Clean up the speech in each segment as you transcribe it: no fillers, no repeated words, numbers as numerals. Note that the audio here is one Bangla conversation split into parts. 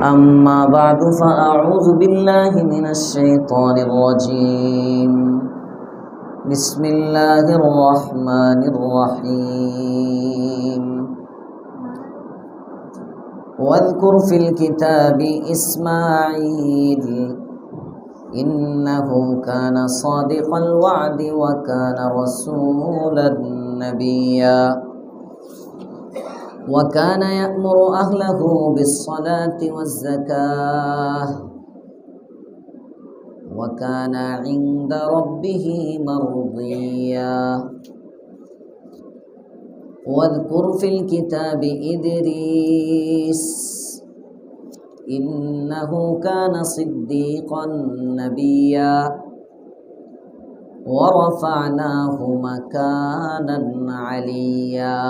أما بعد فأعوذ بالله من الشيطان الرجيم بسم الله الرحمن الرحيم واذكر في الكتاب إسماعيل إنه كان صادق الوعد وكان رسولا نبيا وكان يأمر أهله بالصلاة والزكاة وكان عند ربه مرضيا واذكر في الكتاب إدريس إنه كان صديقا نبيا ورفعناه مكانا عليا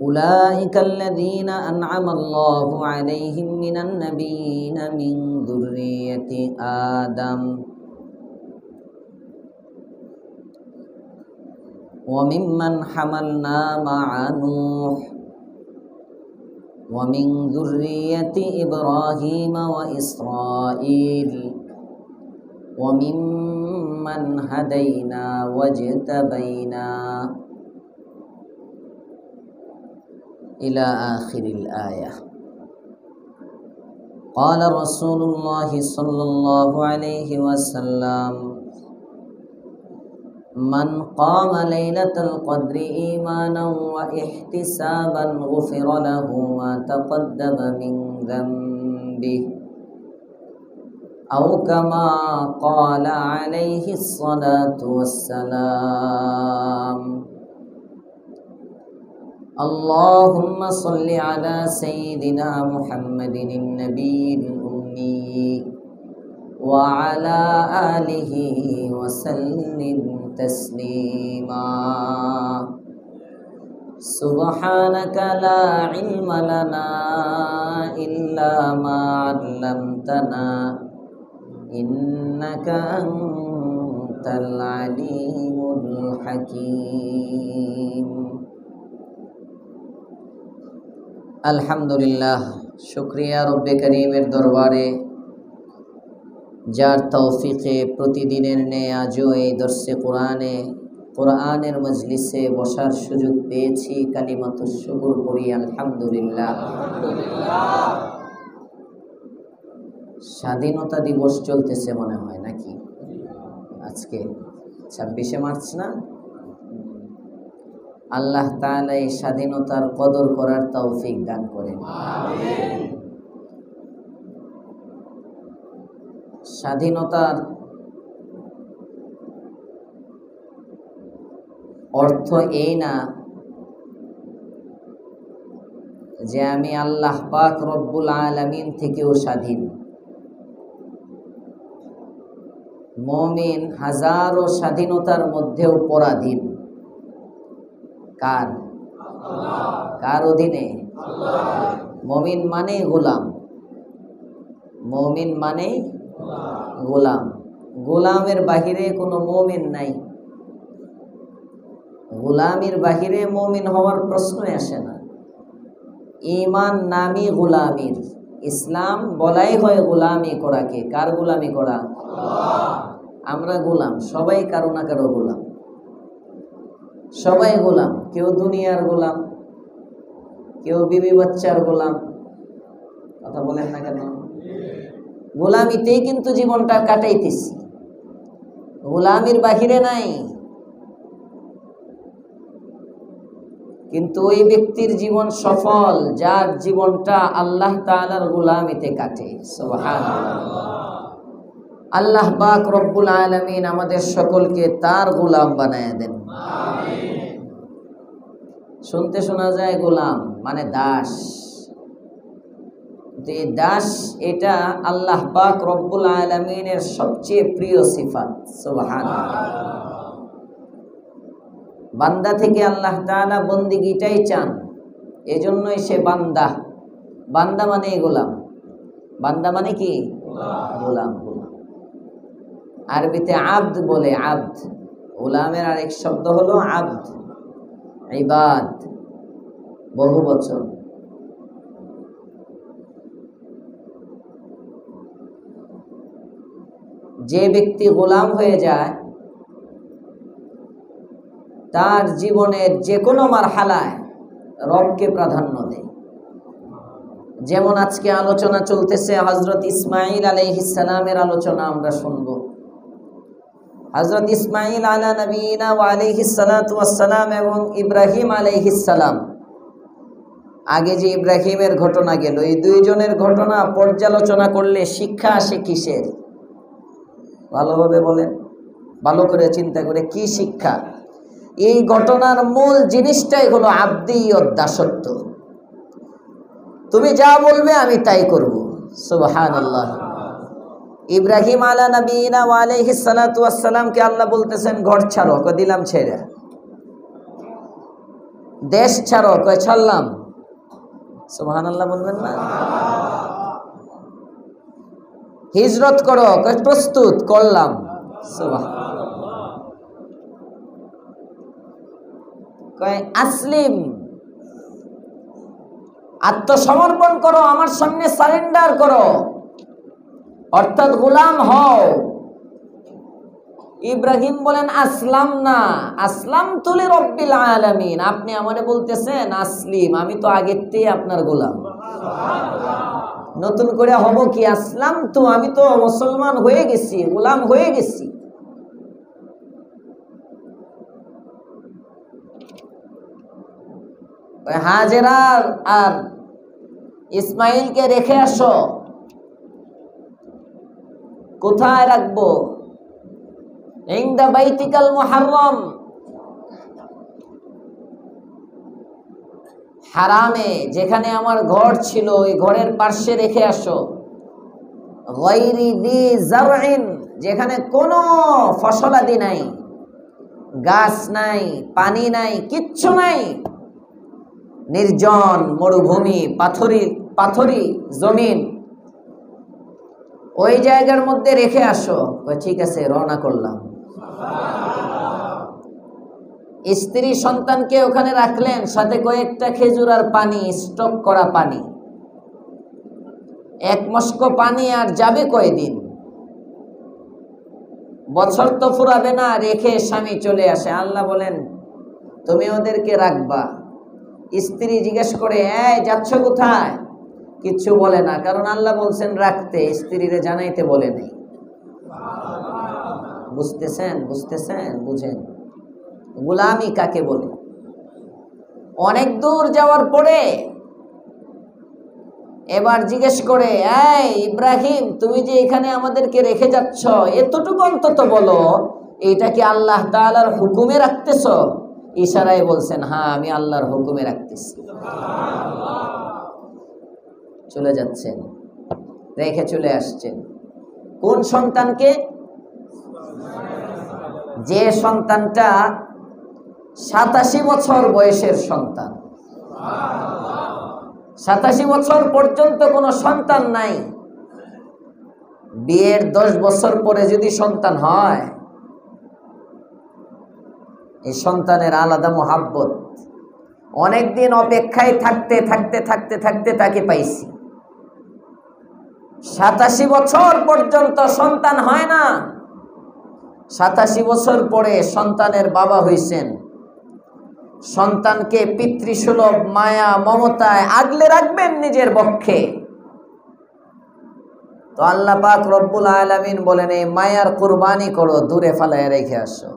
أولئك الذين أنعم الله عليهم من النبيين من ذرية آدم وممن حملنا مع نوح ومن ذرية إبراهيم وإسرائيل وممن هدينا واجتبينا إلى آخر الآية. قال رسول الله صلى الله عليه وسلم من قام ليلة القدر إيمانا واحتسابا غفر له ما تقدم من ذنبه أو كما قال عليه الصلاة والسلام. اللهم صل على سيدنا محمد النبي الأمي وعلى آله وسلم تسليما. سبحانك لا علم لنا إلا ما علمتنا إنك أنت العليم الحكيم. আলহামদুলিল্লাহ, শুকরিয়া রব্বে করিমের দরবারে যার তৌফিকে প্রতিদিনের ন্যায় আজও এই দর্শে কোরআনের মজলিসে বসার সুযোগ পেয়েছি। কালিমাতুশ শুকর করি আলহামদুলিল্লাহ। স্বাধীনতা দিবস চলতেছে মনে হয় নাকি? আজকে 26শে মার্চ না? আল্লাহ তাআলা এই স্বাধীনতার কদর করার তৌফিক দান করেন। আমিন। স্বাধীনতার অর্থ এই না যে আমি আল্লাহ পাক রব্বুল আলামিন থেকেও স্বাধীন। মুমিন হাজারো স্বাধীনতার মধ্যেও পরাধীন। কার? কার অধীনে? মুমিন মানে গোলাম। মুমিন মানে গোলাম। গোলামের বাহিরে কোনো মুমিন নাই। গোলামের বাহিরে মুমিন হওয়ার প্রশ্নই আসে না। ঈমান নামই গোলামির। ইসলাম বলাই হয় গোলামি করাকে। কার গোলামি করা? আমরা গোলাম, সবাই কারো না কারো গোলাম। সবাই গোলাম। কেউ দুনিয়ার গোলাম, কেউ বিবি বাচ্চার গোলাম। কথা বলেন না কেন? গোলামিতেই কিন্তু জীবনটা কাটাইতেছি, গোলামির বাহিরে নাই। কিন্তু ওই ব্যক্তির জীবন সফল যার জীবনটা আল্লাহ তাআলার গোলামিতে কাটে। সুবহানাল্লাহ। আল্লাহ পাক রব্বুল আলামিন আমাদের সকলকে তার গোলাম বানায় দেন। আমিন। শুনতে শোনা যায় গোলাম মানে দাস। যে দাস এটা আল্লাহ পাক রব্বুল আলামিনের সবচেয়ে প্রিয় সিফাত। সুবহানাল্লাহ। বান্দা থেকে আল্লাহ তাআলা বন্দিগিটাই চান, এজন্যই সে বান্দা। বান্দা মানে গোলাম। বান্দা মানে কি? গোলাম। আরবিতে আব্দ বলে। আব্দ গোলামের আরেক শব্দ হলো আব্দ, ইবাদ। বহু বছর। যে ব্যক্তি গোলাম হয়ে যায় তার জীবনের যে কোনো মারহালায় রবকে প্রাধান্য দেয়। যেমন আজকে আলোচনা চলতেছে হযরত ইসমাঈল আলাইহিস সালামের আলোচনা আমরা শুনব। হযরত ইসমাঈল আলা নবিয়িনা ওয়া আলাইহিস সালাতু ওয়াস সালাম এবং ইব্রাহিম আলাইহিস সালাম, আগে যে ইব্রাহিমের ঘটনা গেল, এই দুইজনের ঘটনা পর্যালোচনা করলে শিক্ষা আসে কিসের? ভালোভাবে বলেন, ভালো করে চিন্তা করে কি শিক্ষা? এই ঘটনার মূল জিনিসটাই হলো আব্দিয়ত, দাসত্ব। তুমি যা বলবে আমি তাই করব। সুবহানাল্লাহ। ইব্রাহিম আলা নবিয়িনা ওয়া আলাইহিস সালাতু ওয়াস সালামকে আল্লাহ বলতেছেন ঘর ছাড়ো, কই দিলাম ছেড়ে। দেশ ছাড়ো, কই ছাড়লাম। সুবহানাল্লাহ বলবেন না? হিজরত করো, কই প্রস্তুত করলাম। সুবহানাল্লাহ। কই আসলিম, আত্মসমর্পণ করো, আমার সামনে সারেন্ডার করো, অর্থাৎ গোলাম হও। ইব্রাহিম বলেন আসলাম না, আসলাম তুলি রব্বিল আলামিন। আপনি আমারে বলতেছেন আসলিম, আমি তো আগের থেকে আপনার গোলাম। নতুন করে হব কি? আসলাম তো, আমি তো মুসলমান হয়ে গেছি, গোলাম হয়ে গেছি। হাজেরা আর ইসমাইলকে রেখে আসো। কোথায় রাখবো? ইনদা বাইতিকাল মুহাররম, হারামে, যেখানে আমার ঘর ছিল ওই ঘরের পাশে রেখে আসো। গায়রি দি জারইন, যেখানে কোনো ফসলাদি নাই, গাছ নাই, পানি নাই, কিচ্ছু নাই, নির্জন মরুভূমি, পাথরি জমিন, ওই জায়গার মধ্যে রেখে আসো। ঠিক আছে, রওনা করলাম। স্ত্রী সন্তানকে ওখানে রাখলেন, সাথে কয়েকটা খেজুর আর পানি, স্টক করা পানি। এক মস্ক পানি আর যাবে কয়দিন? বছর তো ফুরাবে না। রেখে স্বামী চলে আসে। আল্লাহ বলেন তুমি ওদেরকে রাখবা। স্ত্রী জিজ্ঞেস করে এই যাচ্ছ কোথায়? কিচ্ছু বলে না, কারণ আল্লাহ বলছেন রাখতে, স্ত্রীরে জানাইতে বলে নেই। বুঝতেছেন? বুঝেন গোলামি কাকে বলে? অনেক দূর যাওয়ার পরে এবার জিজ্ঞেস করে এই ইব্রাহিম, তুমি যে এখানে আমাদেরকে রেখে যাচ্ছ, এতটুকু অন্তত বলো, এটা কি আল্লাহ তাআলার হুকুমে রাখতেছ? ইশারায় বলছেন হ্যাঁ, আমি আল্লাহর হুকুমে রাখতেছি। চলে যাচ্ছেন, রেখে চলে আসছেন। কোন সন্তানকে? যে সন্তানটা 87 বছর বয়সের সন্তান। 87 বছর পর্যন্ত কোনো সন্তান নাই। বিয়ের 10 বছর পরে যদি সন্তান হয়, এই সন্তানের আলাদা মোহাব্বত। অনেকদিন অপেক্ষায় থাকতে থাকতে থাকতে থাকতে তাকে পাইছি। 87 বছর পর্যন্ত সন্তান হয় না। 87 বছর পরে সন্তানের বাবা হইছেন। সন্তানকে পিতৃসুলভ মায়া মমতায় আগলে রাখবেন নিজের বক্ষে। তো আল্লাহ পাক রব্বুল আলামিন বলেন এই মায়ার কুরবানি করো, দূরে ফালায় রেখে আসো।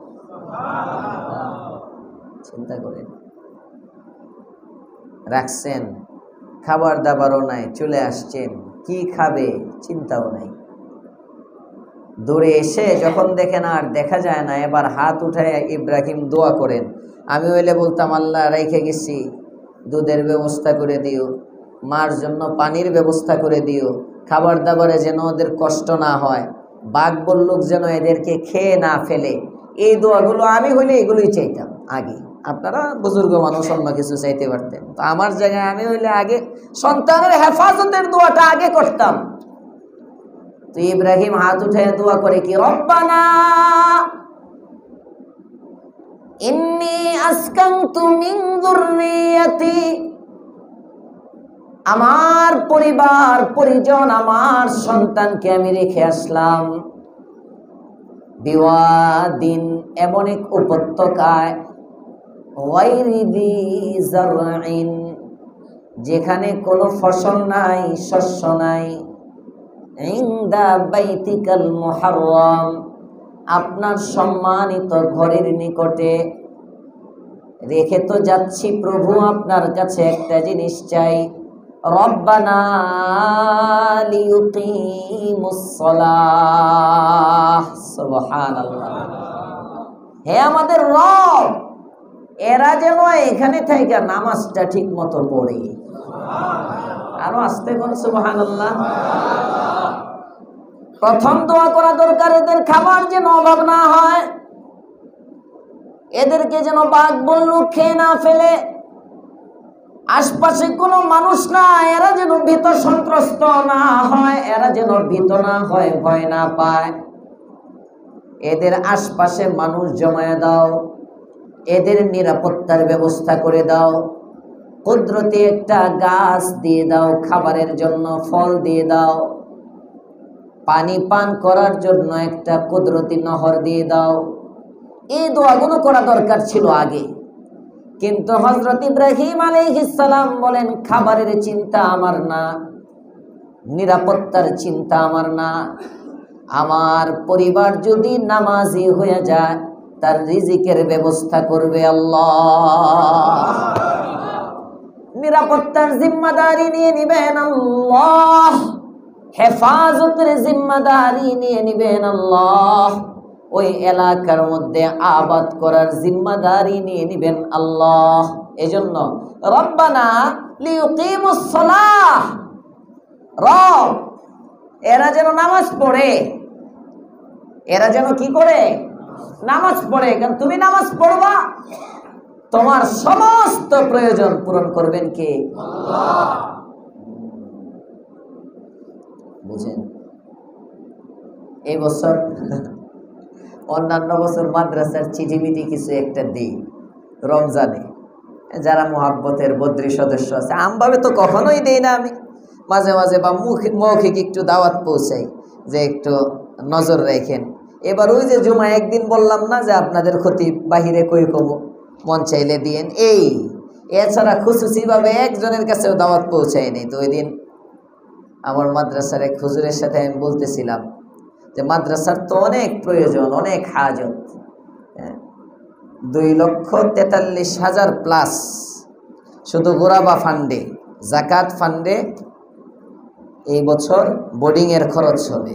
চিন্তা করেন, রাখছেন, খাবার দাবারও নাই, চলে আসছেন, কি খাবে চিন্তাও নাই। দূরে এসে যখন দেখেন আর দেখা যায় না, এবার হাত উঠায় ইব্রাহিম দোয়া করেন। আমি হইলে বলতাম আল্লাহ রেখে গেছি, দুধের ব্যবস্থা করে দিও, মার জন্য পানির ব্যবস্থা করে দিও, খাবার দাবারে যেন ওদের কষ্ট না হয়, বাঘ বল্লুক যেন এদেরকে খেয়ে না ফেলে। এই দোয়াগুলো আমি হইলে এগুলোই চাইতাম আগে। আপনারা বুজুর্গ মানুষ অন্য কিছু চাইতে পারতেন, তো আমার জায়গায় আমি হইলে আগে সন্তানের হেফাজতের দোয়াটা আগে করতাম। তো ইব্রাহিম হাত উঠে দোয়া করে কি, রব্বানা ইন্নী আসকানতু মিন যুররিয়াতি আমার পরিবার পরিজন, আমার সন্তানকে আমি রেখে আসলাম বিওয়াদিন, এমন এক উপত্যকায়, গায়রি যি যারইন, যেখানে কোনো ফসল নাই, শস্য নাই, ইনদা বাইতিকাল মুহাররাম, আপনার সম্মানিত ঘরের নিকটে। রেখে তো যাচ্ছি প্রভু, আপনার কাছে একটা জিনিস চাই, রব্বানা লিয়ুকিমুস সালাহ। সুবহানাল্লাহ। হে আমাদের রব, এরা যেন এখানে থেকে নামাজটা ঠিক মতো পড়ে। আরো আস্তে কোন সুবহানাল্লাহ। প্রথম দোয়া করা দরকার, এদের খাবার যেন অভাব না হয়, এদেরকে যেন বাঘ বল্লুক খেয়ে না ফেলে, আশপাশে কোনো মানুষ না, এরা যেন ভীত সন্ত্রস্ত না হয়, এরা যেন ভীত না হয়, ভয় না পায়। এদের আশপাশে মানুষ জমায়ে দাও, এদের নিরাপত্তার ব্যবস্থা করে দাও, কুদরতি একটা গাছ দিয়ে দাও খাবারের জন্য, ফল দিয়ে দাও, পানি পান করার জন্য একটা কুদরতি নহর দিয়ে দাও। এই দোয়াগুলো করা দরকার ছিল আগে, কিন্তু হযরত ইব্রাহিম আলাইহিস সালাম বলেন, খাবারের চিন্তা আমার না, নিরাপত্তার চিন্তা আমার না, আমার পরিবার যদি নামাজি হয়ে যায় তার রিজিকের ব্যবস্থা করবে আল্লাহ। নিরাপত্তার জিম্মাদারি নিয়ে নিবেন আল্লাহ, হেফাজতের জিম্মাদারি নিয়ে নিবেন আল্লাহ, ওই এলাকার মধ্যে আবাদ করার জিম্মাদারি নিয়ে নিবেন আল্লাহ। এজন্য রব্বানা লিয়ুকিমুস সালাহ, রব এরা যেন নামাজ পড়ে, এরা যেন কি করে? নামাজ পড়ে। কারণ তুমি নামাজ পড়বা, তোমার সমস্ত প্রয়োজন পূরণ করবেন কে? আল্লাহ। বুঝেন? এই বছর অন্যান্য বছর মাদ্রাসার চিঠিমিটি কিছু একটা দিই রমজানে, যারা মুহাব্বতের বদ্রী সদস্য আছে, আমভাবে তো কখনোই দেই না আমি, মাঝে মাঝে বা মৌখিক একটু দাওয়াত পৌঁছাই যে একটু নজর রাখেন। এবার ওই যে জুমা একদিন বললাম না যে আপনাদের ক্ষতি বাহিরে কই কব, মন চাইলে দিয়েন, এই এছাড়া খুশুসিভাবে একজনের কাছেও দাওয়াত পৌঁছায়নি। তো ওই দিন আমার মাদ্রাসার এক হুজুরের সাথে আমি বলতেছিলাম যে মাদ্রাসার তো অনেক প্রয়োজন, অনেক হাজত, 2,43,000 প্লাস শুধু গোরাবা ফান্ডে, জাকাত ফান্ডে এই বছর বোর্ডিংয়ের খরচ হবে,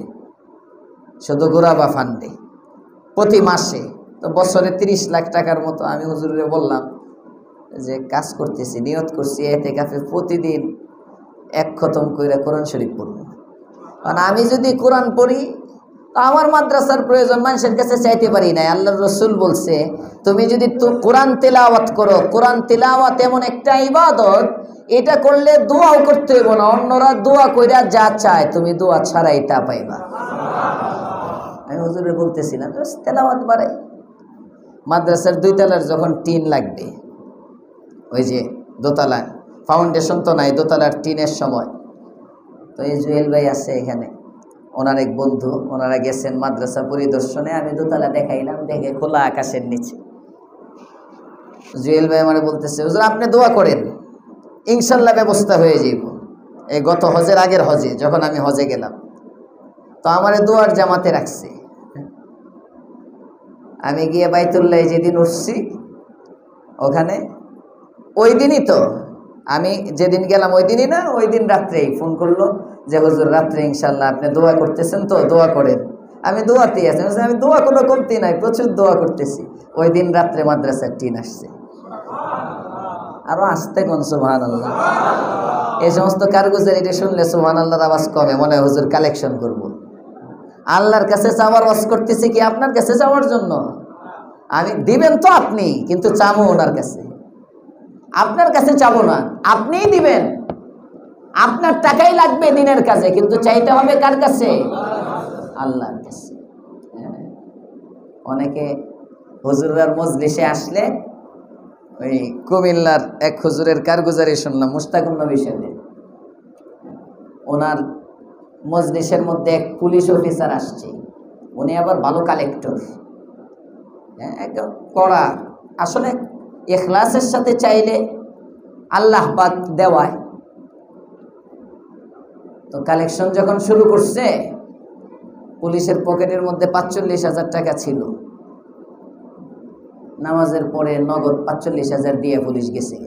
শুধু গোরাবা ফান্ডে প্রতি মাসে। তো বছরে 30 লাখ টাকার মতো। আমি হুজুরে বললাম যে কাজ করতেছি, নিয়ত করছি ইতিকাফে প্রতিদিন 1 খতম করে কোরআন শরীফ পড়ব। কারণ আমি যদি কোরআন পড়ি তো আমার মাদ্রাসার প্রয়োজন মানুষের কাছে চাইতে পারি না। আল্লাহর রাসূল বলছে, তুমি যদি কোরআন তেলাওয়াত করো, কোরআন তেলাওয়াত এমন একটা ইবাদত, এটা করলে দোয়াও করতে হইব না, অন্যরা দোয়া কইরা যা চায় তুমি দোয়া ছাড়াই তা পাইবা। আমি হুজুরে বলতেছিলাম তেলাওয়াত বাড়াই। মাদ্রাসার 2 তলার যখন টিন লাগবে, ওই যে দোতলা ফাউন্ডেশন তো নাই, দোতলার টিনের সময়, তো এই জুয়েল ভাই আছে এখানে, ওনার এক বন্ধু, ওনারা গেছেন মাদ্রাসা পরিদর্শনে, আমি দোতলা দেখাইলাম, দেখে খোলা আকাশের নিচে। জুয়েল ভাই আমার বলতেছে, হুজুর আপনি দোয়া করেন, ইনশাল্লাহ ব্যবস্থা হয়ে যাইব। এই গত হজের আগের হজে যখন আমি হজে গেলাম, তো আমার দোয়ার জামাতে রাখছে। আমি গিয়ে বাইতুল্লাহ যেদিন উঠছি ওখানে, ওই দিনই তো আমি যেদিন গেলাম ওই দিনই না, ওই দিন রাত্রেই ফোন করলো যে হুজুর রাত্রে ইনশাল্লাহ আপনি দোয়া করতেছেন তো দোয়া করেন। আমি দোয়াতেই আছি, আমি দোয়া কোনো কমতি নাই, প্রচুর দোয়া করতেছি। ওই দিন রাত্রে মাদ্রাসার টিন আসছে। আরো আসতে কোন সুবহানাল্লাহ। এই সমস্ত কারগুজারি এটা শুনলে সুবহানাল্লাহর আওয়াজ কমে, মনে হয় হুজুর কালেকশন করব। আল্লাহর কাছে চাওয়ার ওয়াজ করতেছি কি আপনার কাছে চাওয়ার জন্য? আমি দিবেন তো আপনি, কিন্তু চাবো ওনার কাছে, আপনার কাছে চাবো না, আপনিই দিবেন। আপনার টাকাই লাগবে দিনের কাজে, কিন্তু চাইতে হবে কার কাছে? আল্লাহর কাছে। অনেকে হুজুরের মজলিসে আসলে, ওই কুমিল্লার এক হুজুরের কারগুজারি শুনলাম, মুশতাকুন নবী সাহেব, ওনার মজলিসের মধ্যে এক পুলিশ অফিসার আসছে, উনি আবার ভালো কালেক্টর, একদম কড়া। আসলে ইখলাসের সাথে চাইলে আল্লাহ পাক দেওয়ায়। তো কালেকশন যখন শুরু করছে, পুলিশের পকেটের মধ্যে ৪৫,০০০ টাকা ছিল। নামাজের পরে নগদ ৪৫,০০০ দিয়ে পুলিশ গেছে।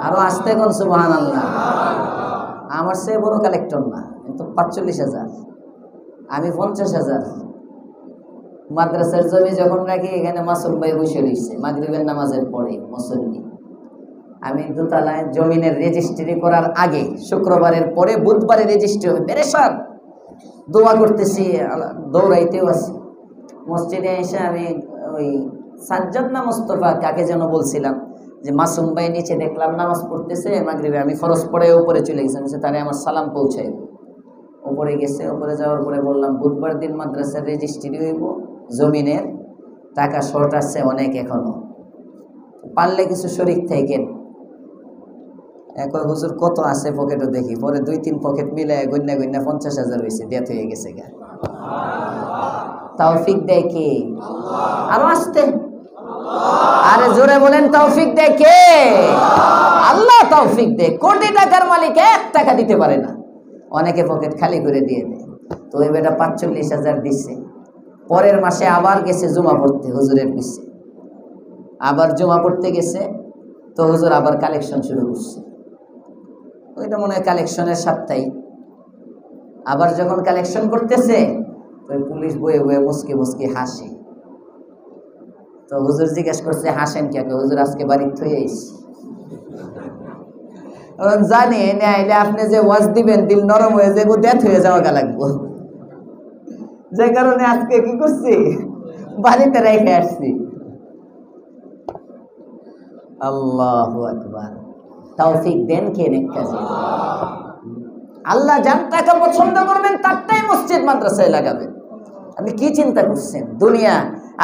আরো আসতে কোন সুবহানাল্লাহ। আমার চেয়ে বড় কালেক্টর না, কিন্তু ৪৫,০০০, আমি ৫০,০০০। মাদ্রাসার জমি যখন রাখি, এখানে মাসুম ভাই বসে রয়েছে মাগরিবের নামাজের পরে মুসল্লি। আমি দোতলায় জমিনের রেজিস্ট্রি করার আগে, শুক্রবারের পরে বুধবারে রেজিস্ট্রি হবে, পেরেশান দোয়া করতেছি, দৌড়াইতেও আছি। মসজিদে এসে আমি ওই সাজ্জাদ না মোস্তফা কাকে যেন বলছিলাম যে মাসুম ভাই নিচে দেখলাম নামাজ পড়তেছে মাগরিবে, আমি ফরজ পড়ে উপরে চলে গেছি, তারে আমার সালাম পৌঁছাই। উপরে গেছে, উপরে যাওয়ার পরে বললাম বুধবার দিন মাদ্রাসার রেজিস্ট্রি হইব, জমিনের টাকা শর্ট আসছে অনেক, এখনো পারলে কিছু শরীক থাকেন। একই হুজুর কত আছে পকেটও দেখি, পরে ২-৩ পকেট মিলে গন্যা ৫০,০০০ হয়েছে, ডেথ হয়ে গেছে গা। তৌফিক দেয় কে? আরো আসতে, আরে জোরে বলেন তৌফিক দেয় কে? আল্লাহ তৌফিক দেয়। কোটি টাকার মালিক ১ টাকা দিতে পারে না, অনেকে পকেট খালি করে দিয়ে দেয়। তো ওই বেটা ৪৫,০০০ দিচ্ছে। পরের মাসে আবার গেছে জুমা পড়তে হুজুরের পিছে, আবার জুমা পড়তে গেছে, তো হুজুর আবার কালেকশন শুরু করছে। ওইটা মনে হয় কালেকশনের সাপ্তাহিক। আবার যখন কালেকশন করতেছে, ওই পুলিশ বয়ে বয়ে মুসকে মুসকে হাসে। তো হুজুর জিজ্ঞেস করছে হাসেন কে? হুজুর আজকে বাড়ির থয়ে এসেছি। জানি নাইলে আপনি যে ওয়াজ দিবেন দিল নরম হয়ে যাবো, ডেথ হয়ে যাওয়া লাগবো, যে কারণে আজকে কি করছি, বাড়িতে রেখে আসছি। আল্লাহু আকবার। তৌফিক দেন কে নেক কাজে? আল্লাহ যার টাকা পছন্দ করবেন তারটাই মসজিদ মাদ্রাসায় লাগাবেন। আপনি কি চিন্তা করছেন? দুনিয়া,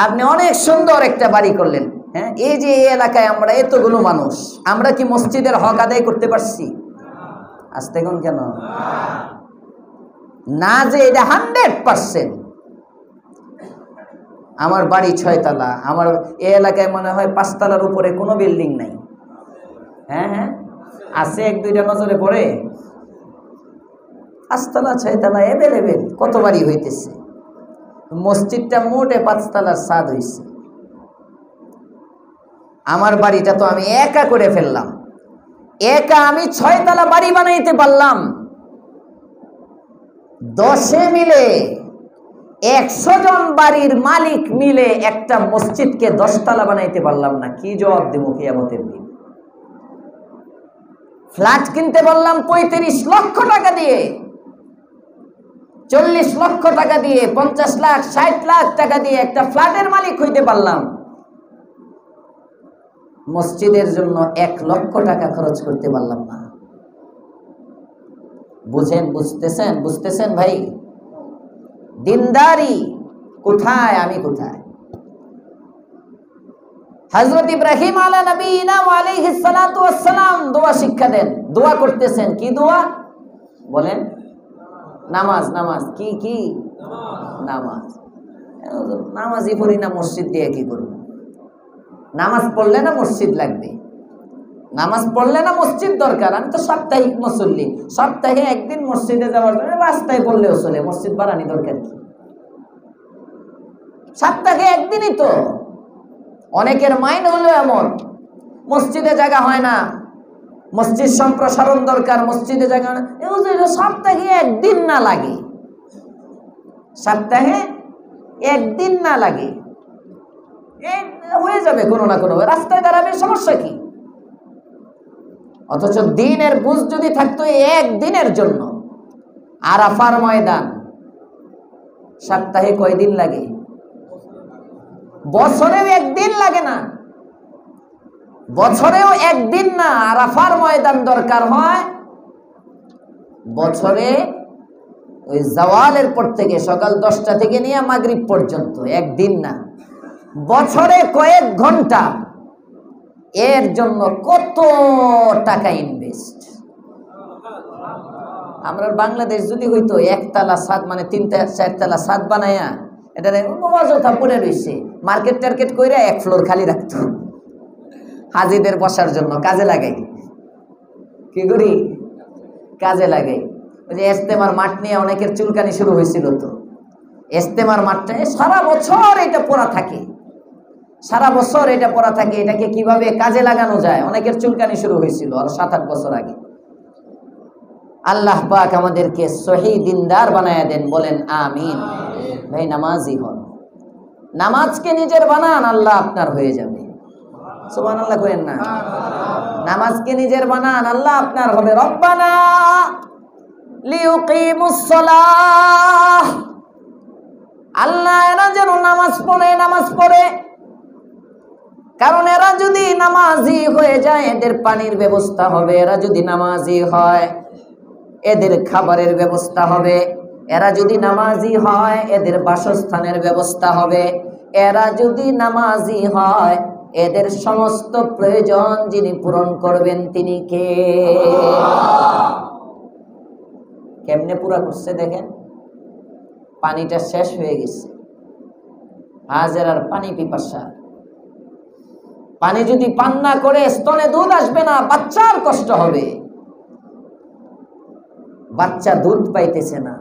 আপনি অনেক সুন্দর একটা বাড়ি করলেন, হ্যাঁ, এই যে এই এলাকায় আমরা এতগুলো মানুষ, আমরা কি মসজিদের হক আদায় করতে পারছি? আসতে কোন কেন না, যে এটা 100%। আমার বাড়ি 6 তলা, আমার এই এলাকায় মনে হয় 5 তলার উপরে কোনো বিল্ডিং নাই। হ্যাঁ হ্যাঁ আছে, 1-2টা নজরে পড়ে। 5 তলা 6 তলা এভেলেবেল, কত বাড়ি হইতেছে। মসজিদটা মোটে 5 তলার ছাদ হইছে। আমার বাড়িটা তো আমি একা করে ফেললাম, একা আমি 6 তলা বাড়ি বানাইতে পারলাম। 10 মিলে 100 জন বাড়ির মালিক মিলে একটা মসজিদকে 10 তলা বানাইতে পারলাম না। কি জবাব দেব কিয়ামতের দিন? ফ্ল্যাট কিনতে বললাম 35 লক্ষ টাকা দিয়ে, 40 লক্ষ টাকা দিয়ে, 50 লাখ 60 লাখ টাকা দিয়ে একটা ফ্ল্যাটের মালিক হইতে পারলাম। মসজিদের জন্য 1 লক্ষ টাকা খরচ করতে পারলাম না। বুঝেন? বুঝতেছেন ভাই? দিনদারি কোথায়, আমি কোথায়? হযরত ইব্রাহিম আলা নবিয়িনা ওয়া আলাইহিস সালাতু ওয়াস সালাম দোয়া শিক্ষা দেন। দোয়া করতেছেন, কি দোয়া বলেন? নামাজ। নামাজ কি কি? নামাজ। নামাজই পড়ি না, মসজিদ দিয়ে কি করব? নামাজ পড়লে না মসজিদ লাগবে, নামাজ পড়লে না মসজিদ দরকার। আমি তো সাপ্তাহিক মুসল্লি, সপ্তাহে একদিন মসজিদে যাওয়ার জন্য রাস্তায় পড়লেও চলে, মসজিদ বাড়ানি দরকার কি? সপ্তাহে একদিনই তো। অনেকের মাইন্ড হলো এমন, মসজিদে জায়গা হয় না, মসজিদ সম্প্রসারণ দরকার, মসজিদে জায়গা হয় না। সপ্তাহে একদিন না লাগে, সপ্তাহে একদিন না লাগে, হয়ে যাবে কোনো না কোনো, রাস্তায় দাঁড়াবে, সমস্যা কি? অথচ দিনের বুঝ যদি থাকতো একদিনের জন্য। আরাফার ময়দান সপ্তাহে কয়দিন লাগে? বছরেও একদিন লাগে না, বছরেও একদিন না। আরাফার ময়দান দরকার হয় বছরে ওই জাওয়ালের পর থেকে, সকাল 10টা থেকে নিয়ে মাগরিব পর্যন্ত, একদিন না, বছরে কয়েক ঘন্টা। এর জন্য কত টাকা ইনভেস্ট। আমরা বাংলাদেশ যদি হইতো একতলা ছাদ মানে 3-4 তলা ছাদ বানায়া এটা অযথা পড়ে রইছে, মার্কেট টার্কেট কইরা এক ফ্লোর খালি রাখতো হাজিদের বসার জন্য, কাজে লাগাই। কি করি? কাজে লাগাই। ওই যে ইজতেমার মাঠ নিয়ে অনেকের চুলকানি শুরু হয়েছিল, তো ইজতেমার মাঠটা সারা বছর এটা পড়া থাকে, সারা বছর এটা পড়া থাকে, এটাকে কিভাবে কাজে লাগানো যায় অনেকের চুলকানি শুরু হয়েছিল আর 7-8 বছর আগে। আল্লাহ পাক আমাদেরকে সহি দিনদার বানায়া দেন, বলেন আমিন। ভাই নামাজি হন, নামাজকে নিজের বানান, আল্লাহ আপনার হয়ে যাবে। সুবহানাল্লাহ কইেন না? নামাজকে নিজের বানান, আল্লাহ আপনার হবে। রব্বানা লিউকিমুস সালাহ, আল্লাহ এরা যেন নামাজ পড়ে, কারণ এরা যদি নামাজি হয়ে যায় এদের পানির ব্যবস্থা হবে, এরা যদি নামাজি হয় এদের খাবারের ব্যবস্থা হবে, এরা যদি নামাজি হয় এদের বাসস্থানের ব্যবস্থা হবে, এরা যদি নামাজি হয় এদের সমস্ত প্রয়োজন যিনি পূরণ করবেন তিনি কে? কেমনে পুরা করছে দেখেন, পানিটা শেষ হয়ে গেছে, হাজেরার পানি পিপাসা, পানি যদি পান না করে স্তনে দুধ আসবে না, বাচ্চার কষ্ট হবে। বাচ্চা দুধ পাইতেছে না,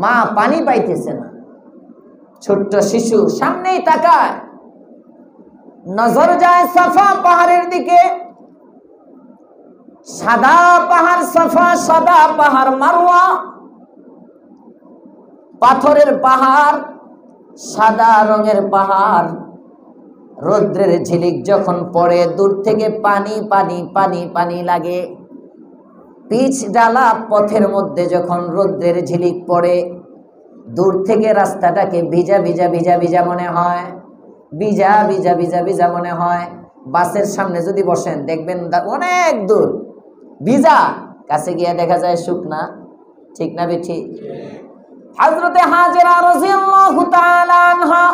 মা পানি পাইতেছে না, ছোট্ট শিশু সামনেই তাকায়, নজর যায় সাফা পাহাড়ের দিকে, সাদা পাহাড় সাফা, সাদা পাহাড় মারওয়া, পাথরের পাহাড়, সাদা রঙের পাহাড়। রৌদ্রের ঝিলিক যখন পড়ে দূর থেকে পানি পানি পানি পানি লাগে, পিচ ডালা পথের মধ্যে যখন রৌদ্রের ঝিলিক পড়ে দূর থেকে রাস্তাটাকে ভিজা ভিজা ভিজা ভিজা মনে হয়, ভিজা ভিজা ভিজা ভিজা মনে হয়। বাসের সামনে যদি বসেন দেখবেন অনেক দূর ভিজা, কাছে গিয়ে দেখা যায় শুকনা। ঠিক না বেঠি? হযরতে হাজেরা রাদিয়াল্লাহু তাআলা আনহা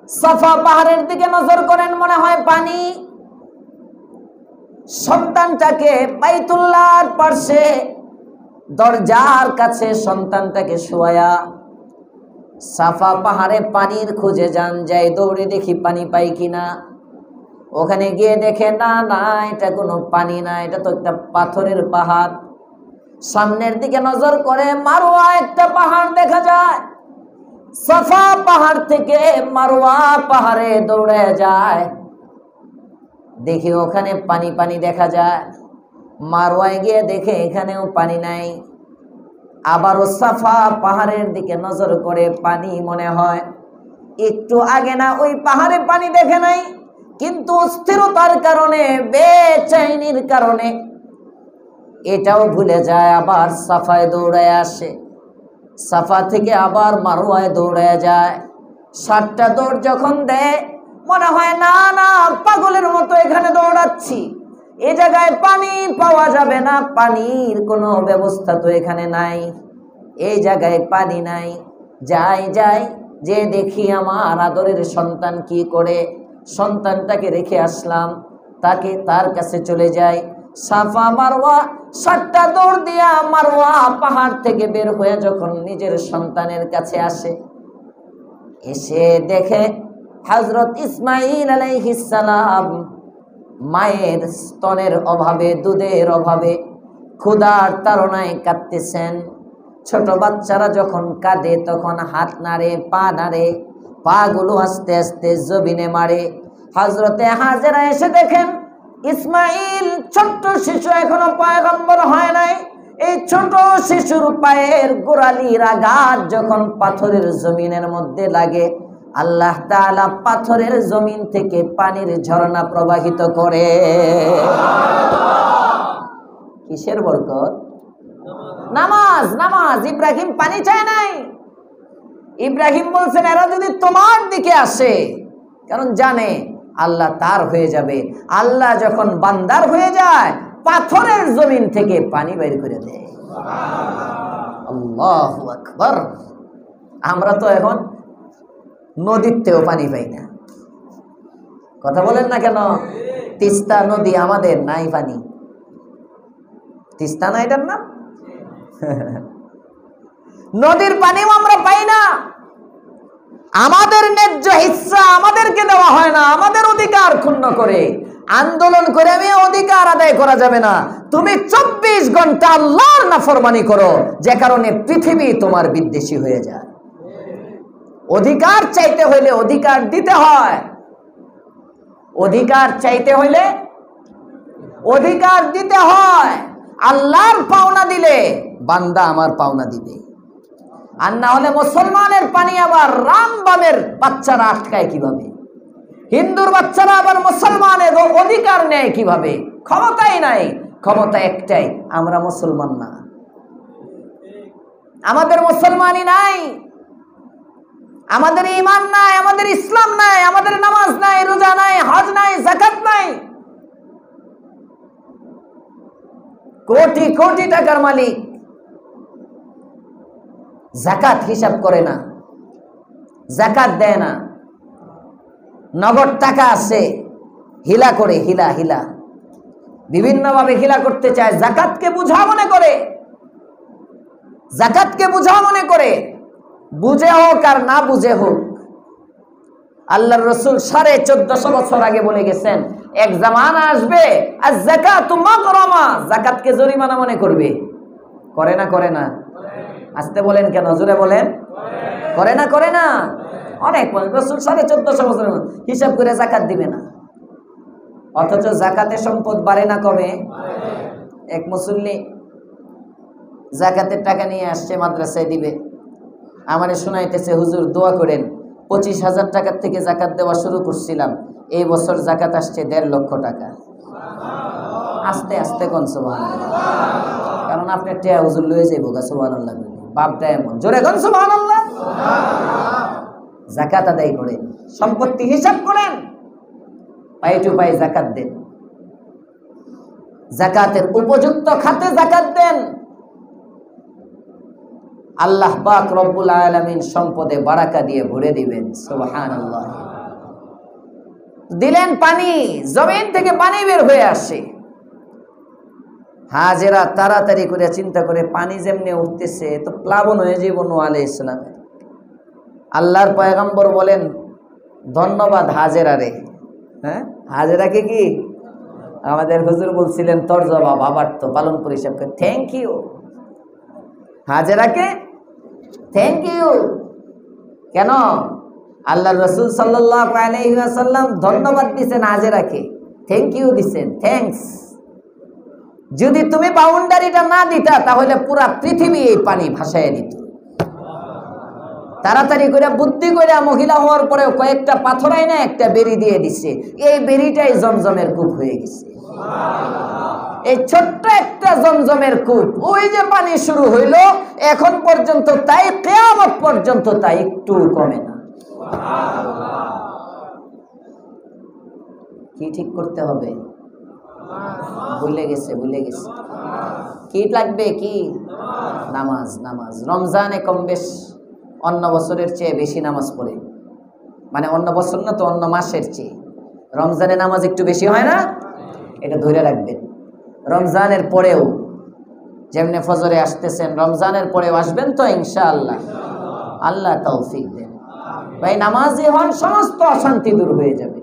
সাফা পাহাড়ের দিকে নজর করেন, মনে হয় পানি। সন্তানটাকে বাইতুল্লাহর পাশে দরজার কাছে সন্তানটাকে শোয়া সাফা পাহাড়ে পানির খুঁজে যান, যাই দৌড়ে দেখি পানি পাই কিনা। ওখানে গিয়ে দেখে না না, এটা কোনো পানি না, এটা তো একটা পাথরের পাহাড়। সামনের দিকে নজর করে মারওয়া একটা পাহাড় দেখা যায়, সাফা পাহাড় থেকে মারওয়া পাহাড়ে দৌড়ে যায়, দেখি ওখানে পানি পানি দেখা যায়। মারওয়ায় গিয়ে দেখে এখানেও পানি নাই। আবারও সাফা পাহাড়ের দিকে নজর করে পানি মনে হয়। একটু আগে না ওই পাহাড়ে পানি দেখে নাই, কিন্তু অস্থিরতার কারণে, বেচैनिর কারণে এটাও ভুলে যায়, আবার সাফায় দৌড়ায় আসে। সাফা থেকে আবার মারওয়ায় দৌড়ায় যায়। 7টা দৌড় যখন দেয় মনে হয় না না, পাগলের মতো এখানে দৌড়াচ্ছি, এই জায়গায় পানি পাওয়া যাবে না, পানির কোনো ব্যবস্থা তো এখানে নাই, এই জায়গায় পানি নাই। যাই যাই যে দেখি আমার আদরের সন্তান কি করে, সন্তানটাকে রেখে আসলাম, তার কাছে চলে যাই। সাফা মারওয়া 7টা দৌড় দিয়া মারওয়া পাহাড় থেকে বের হয়ে যখন নিজের সন্তানের কাছে আসে, এসে দেখে হযরত ইসমাঈল আলাইহিস সালাম মায়ের স্তনের অভাবে, দুধের অভাবে, ক্ষুধার তাড়নায় কাঁদতেছেন। ছোট বাচ্চারা যখন কাঁদে তখন হাত নাড়ে, পা নাড়ে, পা গুলো আস্তে আস্তে জমিনে মারে। হযরতে হাজেরা এসে দেখেন ইসমাঈল ছোট্ট শিশু, এখনো পয়গম্বর হয় নাই, এই ছোট শিশুর পায়ের গোড়ালির আঘাত যখন পাথরের জমিনের মধ্যে লাগে, আল্লাহ তাআলা পাথরের জমিন থেকে পানির ঝর্ণা প্রবাহিত করে। কিসের বরকত? নামাজ। নামাজ। ইব্রাহিম পানি চায় নাই, ইব্রাহিম বলছেন এরা যদি তোমার দিকে আসে, কারণ জানে আল্লাহ তার হয়ে যাবে। আল্লাহ যখন বান্দার হয়ে যায় পাথরের জমিন থেকে পানি বের করে দেয়। আল্লাহু আকবার। আমরা তো এখন নদীতেও পানি পাই না, কথা বলেন না কেন? তিস্তা নদী আমাদের নাই পানি, তিস্তা না এটার নাম? নদীর পানিও আমরা পাই না, আমাদের ন্যায্য হিস্সা আমাদেরকে দেওয়া হয় না, আমাদের অধিকার ক্ষুণ্ণ করে আন্দোলন করে আমি অধিকার আদায় করা যাবে না। তুমি 24 ঘন্টা আল্লাহর নাফরমানি করো, যে কারণে পৃথিবী তোমার বিদ্বেষী হয়ে যায়। অধিকার চাইতে হইলে অধিকার দিতে হয়, অধিকার চাইতে হইলে অধিকার দিতে হয়। আল্লাহর পাওনা দিলে বান্দা আমার পাওনা দিবে, আর না হলে মুসলমানের পানি আবার রামবামের বাচ্চারা আটকায় কিভাবে? হিন্দুর বাচ্চারা আবার মুসলমানের অধিকার নেয় কিভাবে? ক্ষমতাই নাই, ক্ষমতা একটাই, আমরা মুসলমান না, আমাদের মুসলমানই নাই, আমাদের ঈমান নাই, আমাদের ইসলাম নাই, আমাদের নামাজ নাই, রোজা নাই, হজ নাই, যাকাত নাই। কোটি কোটি টাকার মালিক যাকাত হিসাব করে না, যাকাত দেয় না, নগদ টাকা আছে, হিলা করে, হিলা হিলা বিভিন্নভাবে হিলা করতে চায়। যাকাতকে বুঝা মনে করে, যাকাতকে বুঝা মনে করে, বুঝে হোক আর না বুঝে হোক। আল্লাহর রাসূল 1450 বছর আগে বলে গেছেন, এক জামানা আসবে আর যাকাতু মাগরামা, যাকাতকে জরিমানা মনে করবে। করে না? করে না? আসতে বলেন কেন, জোরে বলেন। করে না? করে না? অনেক রাসূল 1450 বছর হিসাব করে যাকাত দিবে না, অথচ যাকাতে সম্পদ বাড়ে না কমে? এক মুসল্লি যাকাতের টাকা নিয়ে আসছে, মাদ্রাসায় দিবে, আমারে শোনাইতেছে, হুজুর দোয়া করেন, 25,000 টাকার থেকে যাকাত দেওয়া শুরু করছিলাম, এই বছর যাকাত আসছে 1.5 লক্ষ টাকা। আস্তে আস্তে কোন সুবহানাল্লাহ, কারণ আপনি টিয়া হুজুর লয়ে যাইবো গা, সুবহানাল্লাহ বাপটা এমন, জোরে কোন সুবহানাল্লাহ। যাকাত আদায় করেন, সম্পত্তি হিসাব করেন, পাই টু পাই যাকাত দেন, যাকাতের উপযুক্ত খাতে যাকাত দেন। আল্লাহ পাক রব্বুল আলামিন সম্পদে বারাকা দিয়ে ভরে দিবেন, সুবহানাল্লাহ। দিলেন পানি, জমিন থেকে পানি বের হয়ে আসে। হাজেরা তাড়াতাড়ি করে চিন্তা করে, পানি যেমনি উঠতেছে তো প্লাবন হয়ে যাইব নূহ আলাইহিস সালামের। আল্লাহর পয়গম্বর বলেন, ধন্যবাদ হাজেরারে। হ্যাঁ, হাজেরাকে কি আমাদের হুজুর বলছিলেন তরজমা বাবার্থ পালন করে হিসাব করে, থ্যাংক ইউ হাজেরাকে, থ্যাংক ইউ। কেন? আল্লাহর রাসূল সাল্লাল্লাহু আলাইহি ওয়াসাল্লাম ধন্যবাদ দিবেন হাজেরাকে, থ্যাংক ইউ দিবেন, থ্যাঙ্কস। যদি তুমি বাউন্ডারিটা না দিতা তাহলে পুরা পৃথিবী এই পানি ভাসায় দিত। তাড়াতাড়ি করে বুদ্ধি করে মহিলা হওয়ার পরে কয়েকটা পাথর আইনা একটা বেরি দিয়ে দিছে, এই বেরিটাই জমজমের কূপ হয়ে গেছে। এই ছোট্ট একটা জমজমের কূপ, ওই যে পানি শুরু হইল এখন পর্যন্ত তাই, কিয়ামত পর্যন্ত তাই একটু কমে না। কি ঠিক করতে হবে? ভুলে গেছে, ভুলে গেছে। কি লাগবে? কি? নামাজ। নামাজ রমজানে কম বেশ অন্য বছরের চেয়ে বেশি নামাজ পড়ে, মানে অন্য বছর না তো অন্য মাসের চেয়ে রমজানে নামাজ একটু বেশি হয় না? এটা ধরে রাখবেন। রমজানের পরেও যেমনি ফজরে আসতেছেন, রমজানের পরেও আসবেন তো ইনশাআল্লাহ। আল্লাহ তৌফিক দেন। ভাই নামাজি হন, সমস্ত অশান্তি দূর হয়ে যাবে।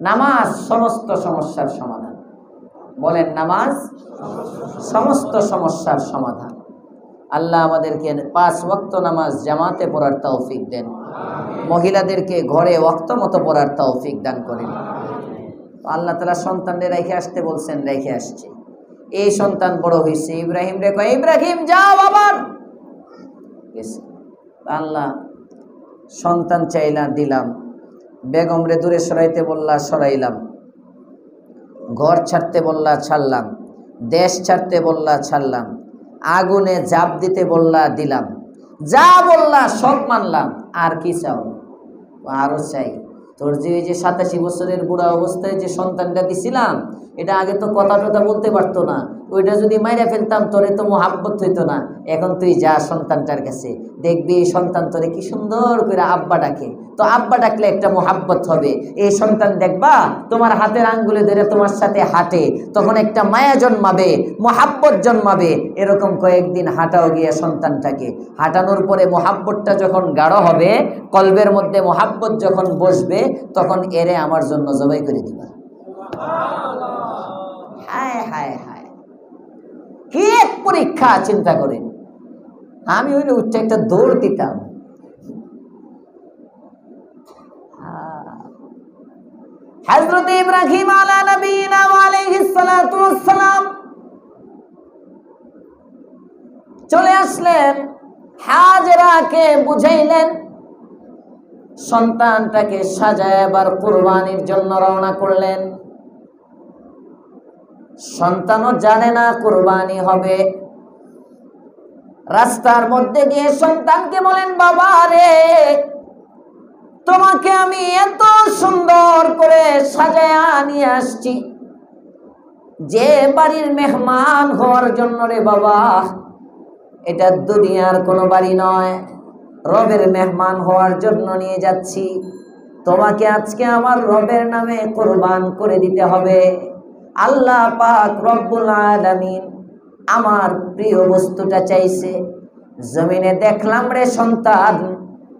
নামাজ সমস্ত সমস্যার সমাধান। বলেন, নামাজ সমস্ত সমস্যার সমাধান। আল্লাহ আমাদেরকে 5 ওয়াক্ত নামাজ জামাতে পড়ার তৌফিক দেন, মহিলাদেরকে ঘরে ওয়াক্ত মতো পড়ার তৌফিক দান করেন। আল্লাহ তাআলা সন্তানদের রেখে আসতে বলছেন, রেখে আসছে। এই সন্তান বড় হয়েছে, ইব্রাহিম রে কয়, ইব্রাহিম যাও আবার। আল্লাহ সন্তান চাইলা, দিলাম। বেগম রে দূরে সরাইতে বললা, সরাইলাম। ঘর ছাড়তে বললা, ছাড়লাম। দেশ ছাড়তে বললা, ছাড়লাম। আগুনে জাপ দিতে বললা, দিলাম। যা বললা সব মানলাম। আর কি চাও? আরো চাই। তোর যে 87 বছরের বুড়া অবস্থায় যে সন্তানটা দিছিলাম, এটা আগে তো কথা টথা বলতে পারতো না, ওইটা যদি মাইরা ফেলতাম তোরে তো মোহাব্বত হইতো না। এখন তুই যা সন্তানটার কাছে, দেখবি এই সন্তান তোরে কি সুন্দর করে আব্বা ডাকে, তো আব্বা ডাকলে একটা মোহাব্বত হবে। এই সন্তান দেখবা তোমার হাতের আঙ্গুলে ধরে তোমার সাথে হাঁটে, তখন একটা মায়া জন্মাবে, মোহাব্বত জন্মাবে। এরকম কয়েকদিন হাঁটাও গিয়া সন্তানটাকে, হাঁটানোর পরে মোহাব্বতটা যখন গাঢ় হবে, কলবের মধ্যে মোহাব্বত যখন বসবে, তখন এরে আমার জন্য জবাই করে দিবা। হায় হায় হায়, কি এক পরীক্ষা! চিন্তা করেন, আমি হইলে উঠে একটা দৌড় দিতাম। হযরত ইব্রাহিম আলা নবিয়িনা ওয়া আলাইহিস সালাতু ওয়াস সালাম চলে আসলেন, হাজেরাকে বুঝাইলেন, সন্তানটাকে সাজায় আবার কুরবানির জন্য রওনা করলেন। সন্তানও জানে না কুরবানি হবে। রাস্তার মধ্যে গিয়ে সন্তানকে বলেন, বাবা রে, তোমাকে আমি এত সুন্দর করে সাজায়া নিয়ে আসছি, যে বাড়ির মেহমান হওয়ার জন্য রে বাবা, এটা দুনিয়ার কোনো বাড়ি নয়, রবের মেহমান হওয়ার জন্য নিয়ে যাচ্ছি। তোমাকে আজকে আমার রবের নামে কুরবান করে দিতে হবে। আল্লাহ পাক রব্বুল আলামিন আমার প্রিয় বস্তুটা চাইছে। জমিনে দেখলাম রে সন্তান,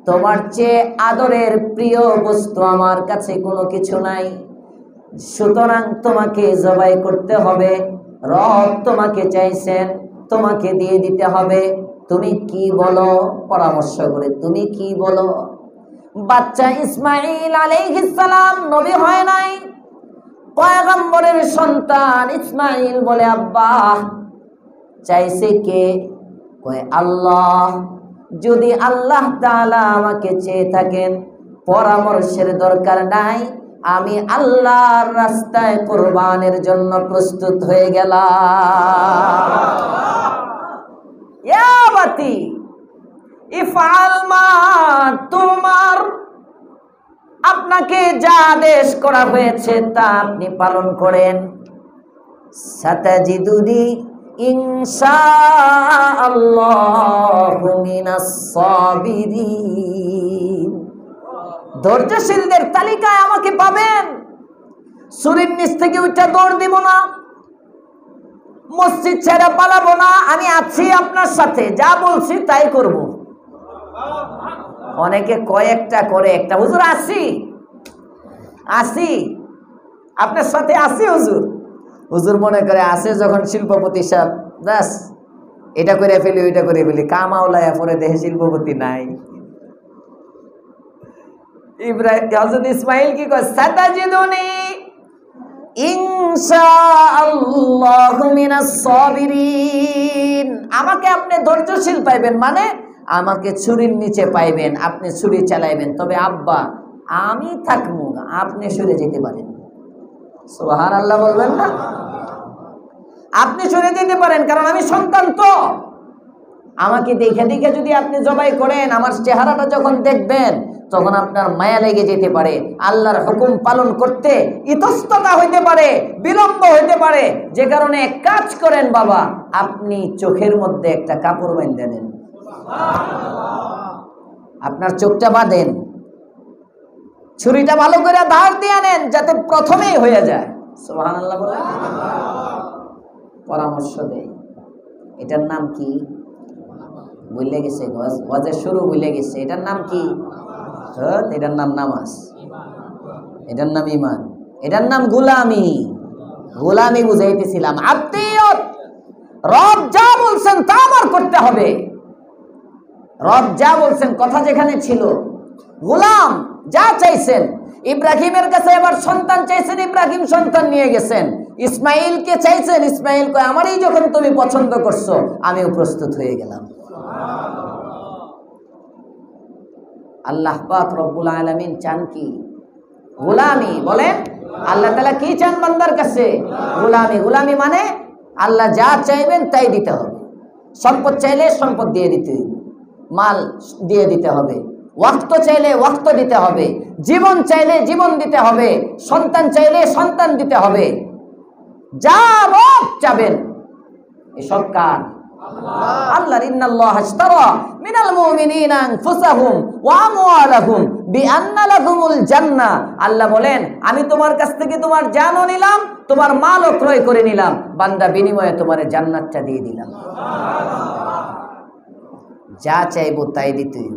তোমার চেয়ে আদরের প্রিয় বস্তু আমার কাছে কোনো কিছু নাই, সুতরাং তোমাকে জবাই করতে হবে। রব তোমাকে চাইছেন, তোমাকে দিয়ে দিতে হবে। তুমি কি বলো? পরামর্শ করে তুমি কি বলো? বাচ্চা ইসমাইল আলাইহিস সালাম নবী হয় নাই, পয়গম্বরের সন্তান ইসমাইল বলে, আব্বা চাইছে কে? কয় আল্লাহ। যদি আল্লাহ তাআলা আমাকে চেয়ে থাকেন, পরামর্শের দরকার নাই, আমি আল্লাহর রাস্তায় কুরবানের জন্য প্রস্তুত হয়ে গেলাম। ইয়া বাতি ইফআল মা তুমার, আপনাকে যা আদেশ করা হয়েছে তা আপনি পালন করেন। সাতাজিদুনি ইনশাআল্লাহু মিনাস সাবিরিন, ধৈর্যশীলদের তালিকায় আমাকে পাবেন। সুরির নিচ থেকে উঠে দৌড় দিব না, মসজিদ ছেড়ে পালাবো না, আমি আছি আপনার সাথে, যা বলছি তাই করব। অনেকে কয়েকটা করে একটা, হুজুর আসি আসি আপনার সাথে আসি হুজুর। হুজুর মনে করে আসে যখন শিল্পপতি সাহেব, ব্যাস এটা করে ফেলি ওইটা করে ফেলি, কামাওলায়া পরে দেহে শিল্পপতি নাই। হযরত ইসমাইল কি কয়, সাতাজিদুনি ইনশাআল্লাহু মিনাস সাবিরিন, আমাকে আপনি ধৈর্যশীল পাইবেন, মানে আমাকে ছুরির নিচে পাইবেন, আপনি ছুরি চালাইবেন। তবে আব্বা আমি থাকবো, আপনি সরে যেতে পারেন। সুবহানাল্লাহ বলবেন না? আপনি সরে যেতে পারেন, কারণ আমি সন্তান তো। আমাকে দেখে দেখে যদি আপনি জবাই করেন, আমার চেহারাটা যখন দেখবেন, তখন আপনার মায়া লেগে যেতে পারে, আল্লাহর হুকুম পালন করতে ইতস্ততা হইতে পারে, বিলম্ব হইতে পারে। যে কারণে কাজ করেন বাবা, আপনি চোখের মধ্যে একটা কাপড় বেঁধে দেন, আপনার চোখটা বাঁধেন, ছুরিটা ভালো করে ধার দিয়ে নেন, যাতে প্রথমেই হয়ে যায়। সুবহানাল্লাহ বলেন। পরামর্শ দেয়, এটার নাম কি? ভুলে গেছে, ওয়াজের শুরু ভুলে গেছে। এটার নাম কি? এটার নাম নামাজ, এটার নাম ঈমান, এটার নাম গোলামি। গোলামি বুঝাইতেছিলাম, আত্মীয়ত। রব যা বলছেন তা আমার করতে হবে। রব যা বলছেন, কথা যেখানে ছিল, গোলাম যা চাইছেন। ইব্রাহিমের কাছে এবার সন্তান চাইছেন, ইব্রাহিম সন্তান নিয়ে গেছেন। ইসমাইলকে চাইছেন, ইসমাইল কয় আমারই যখন তুমি পছন্দ করছো, আমিও প্রস্তুত হয়ে গেলাম। আল্লাহ পাক রব্বুল আলামিন চান কি? গোলামি। বলেন আল্লাহ তাআলা কি চান বান্দার কাছে? গোলামি। গোলামি মানে আল্লাহ যা চাইবেন তাই দিতে হবে। সম্পদ চাইলে সম্পদ দিয়ে দিতে হবে, মাল দিয়ে দিতে হবে, ওয়াক্ত চাইলে ওয়াক্ত দিতে হবে, জীবন চাইলে জীবন দিতে হবে, সন্তান চাইলে সন্তান দিতে হবে। যা রব চাবেন এসব কার? আল্লাহর। ইন্নাল্লাহা আশতারা মিনাল মুমিনিনা আনফুসাহুম ওয়া আমওয়ালাহুম বিআন্না লাকুমুল জান্নাহ, আল্লাহ বলেন আমি তোমার কাছ থেকে তোমার জানও নিলাম, তোমার মালও ক্রয় করে নিলাম, বান্দা বিনিময়ে তোমার জান্নাতটা দিয়ে দিলাম। যা চাইবো তাই দিতে হইব।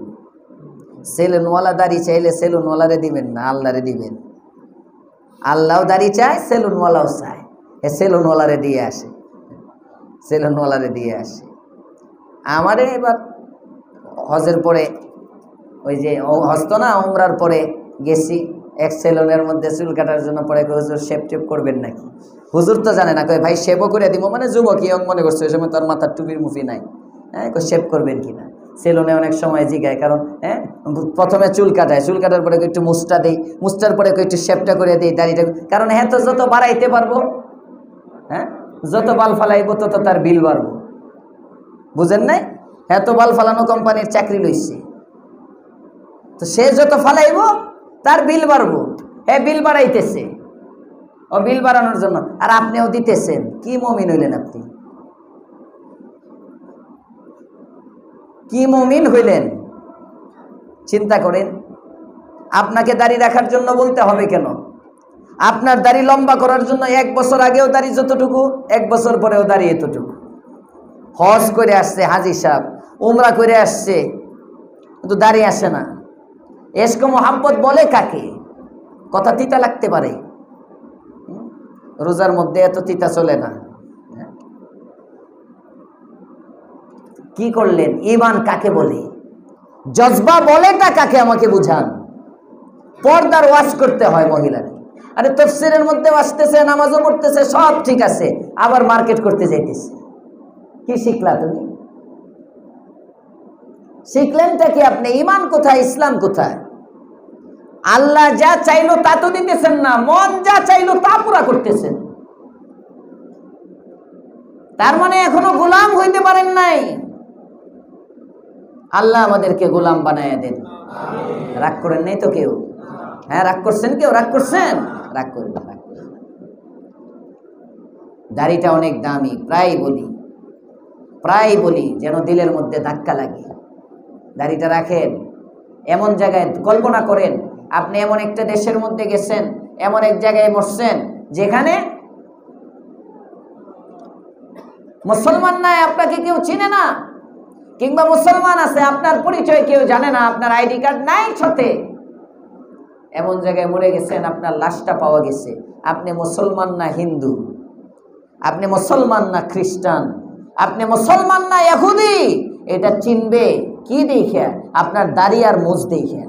সেলুনওয়ালা দাড়ি চাইলে সেলুনওয়ালারে দিবেন না, আল্লাহরে দিবেন। আল্লাহও দাড়ি চায়, সেলুনওয়ালাও চায়, সেলুনওয়ালারে দিয়ে আসে, সেলুনওয়ালারে দিয়ে আসে। আমারে এবার হজের পরে ওই যে হজ তো না, উমরার পরে গেছি, এক সেলুনের মধ্যে চুল কাটার জন্য পরে হুজুর শেপ টেপ করবেন নাকি? হুজুর তো জানে না, কই ভাই শেপও করে দিব, মানে যুবক ইয়ং মনে করছে, ওই সময় তোর মাথার টুপির মুফি নাই, হ্যাঁ শেপ করবেন কিনা। সেলুনে অনেক সময় জিগায়, কারণ প্রথমে চুল কাটায়, চুল কাটার পরে একটু মুছটা দিই, মুছটার পরে একটু শেপটা করে দিই, দাড়িটা, কারণ হ্যাঁ তো যত বাড়াইতে পারবো, হ্যাঁ যত বাল ফালাইবো তত তার বিল বাড়বো, বুঝেন নাই? এত বাল ফালানো কোম্পানির চাকরি লইছে, তো সে যত ফালাইব তার বিল বাড়বো, হ্যাঁ বিল বাড়াইতেছে, ও বিল বাড়ানোর জন্য, আর আপনিও দিতেছেন। কি মুমিন হইলেন আপনি? কি মুমিন হইলেন? চিন্তা করেন। আপনাকে দাড়ি রাখার জন্য বলতে হবে কেন? আপনার দাড়ি লম্বা করার জন্য 1 বছর আগেও দাড়ি যতটুকু, 1 বছর পরেও দাড়ি এতটুকু। হজ করে আসছে হাজী সাহেব, উমরা করে আসছে, কিন্তু দাড়ি আসে না। এশক মোহাম্মত বলে কাকে? কথা তিতা লাগতে পারে, রোজার মধ্যে এত তিতা চলে না। কি করলেন? ঈমান কাকে বলে? জজবা বলেটা কাকে আমাকে বুঝান। পর্দার ওয়াজ করতে হয় মহিলাকে। আরে তাফসীরের মধ্যে আসতেছে, নামাজও পড়তেছে, সব ঠিক আছে, আবার মার্কেট করতে যাইতেছে। কি শিখলা তুমি? শিখলেনটা কি আপনি? ঈমান কোথায়? ইসলাম কোথায়? আল্লাহ যা চাইলো তা তো দিতেছেন না, মন যা চাইলো তা পুরা করতেছেন। তার মানে এখনো গোলাম হইতে পারেন নাই। আল্লাহ আমাদেরকে গোলাম বানায় দেন। রাগ করেন নাই তো কেউ? হ্যাঁ রাগ করছেন কেউ? রাগ করছেন? রাগ করেন না। দাড়িটা অনেক দামি, প্রায় বলি যেন দিলের মধ্যে ধাক্কা লাগে। দাড়িটা রাখেন এমন জায়গায়, কল্পনা করেন আপনি এমন একটা দেশের মধ্যে গেছেন, এমন এক জায়গায় বসছেন যেখানে মুসলমান নাই, আপনাকে কেউ চিনে না, কিংবা মুসলমান আছে আপনার পরিচয় কেউ জানে না, আপনার আইডি কার্ড নাই সাথে। এমন জায়গায় মরে গেছেন, আপনার লাশটা পাওয়া গেছে, আপনি মুসলমান না হিন্দু, আপনি মুসলমান না খ্রিস্টান, আপনি মুসলমান না ইহুদি, এটা চিনবে কি দেখে? আপনার দাড়ি আর মোজ দেখে।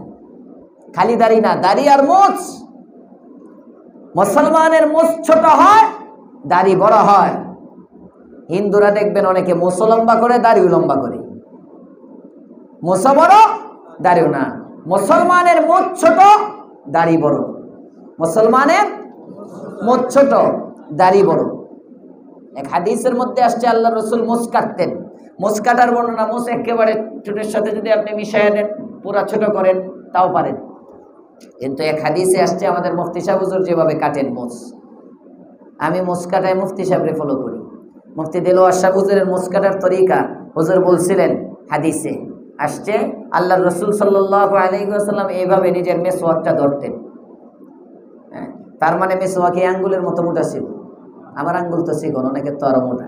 খালি দাড়ি না, দাড়ি আর মোজ। মুসলমানের মোজ ছোট হয়, দাড়ি বড় হয়। হিন্দুরা দেখবেন অনেকে মোছ লম্বা করে, দাড়িও লম্বা করে। মোছ বড়, দাড়িও না। মুসলমানের মোজ ছোট, দাড়ি বড়। মুসলমানের মোজ ছোট, দাড়ি বড়। এক হাদিসের মধ্যে আসছে আল্লাহ রসুল মোছ কাটতেন। মোছ কাটার বর্ণনা, মোছ একেবারে ছোটের সাথে যদি আপনি মিশাইয়া দেন, পুরা ছোট করেন, তাও পারেন। কিন্তু এক হাদিসে আসছে আমাদের মুফতি সাহেব হুজুর যেভাবে কাটেন মোছ, আমি মোছ কাটায় মুফতি সাহেবরে ফলো করি। মুফতি দেলোয়ার সাহেব হুজুরের মোছ কাটার তরিকা হুজুর বলছিলেন, হাদিসে আসছে আল্লাহ রসুল সাল্লাল্লাহু আলাইহি ওয়াসাল্লাম এইভাবে নিজের মেসওয়াকটা ধরতেন। তার মানে মেসওয়াক এই আঙ্গুলের মতো মোটা ছিল। আমার আঙ্গুল তো চিকন, অনেকের তো আরো মোটা।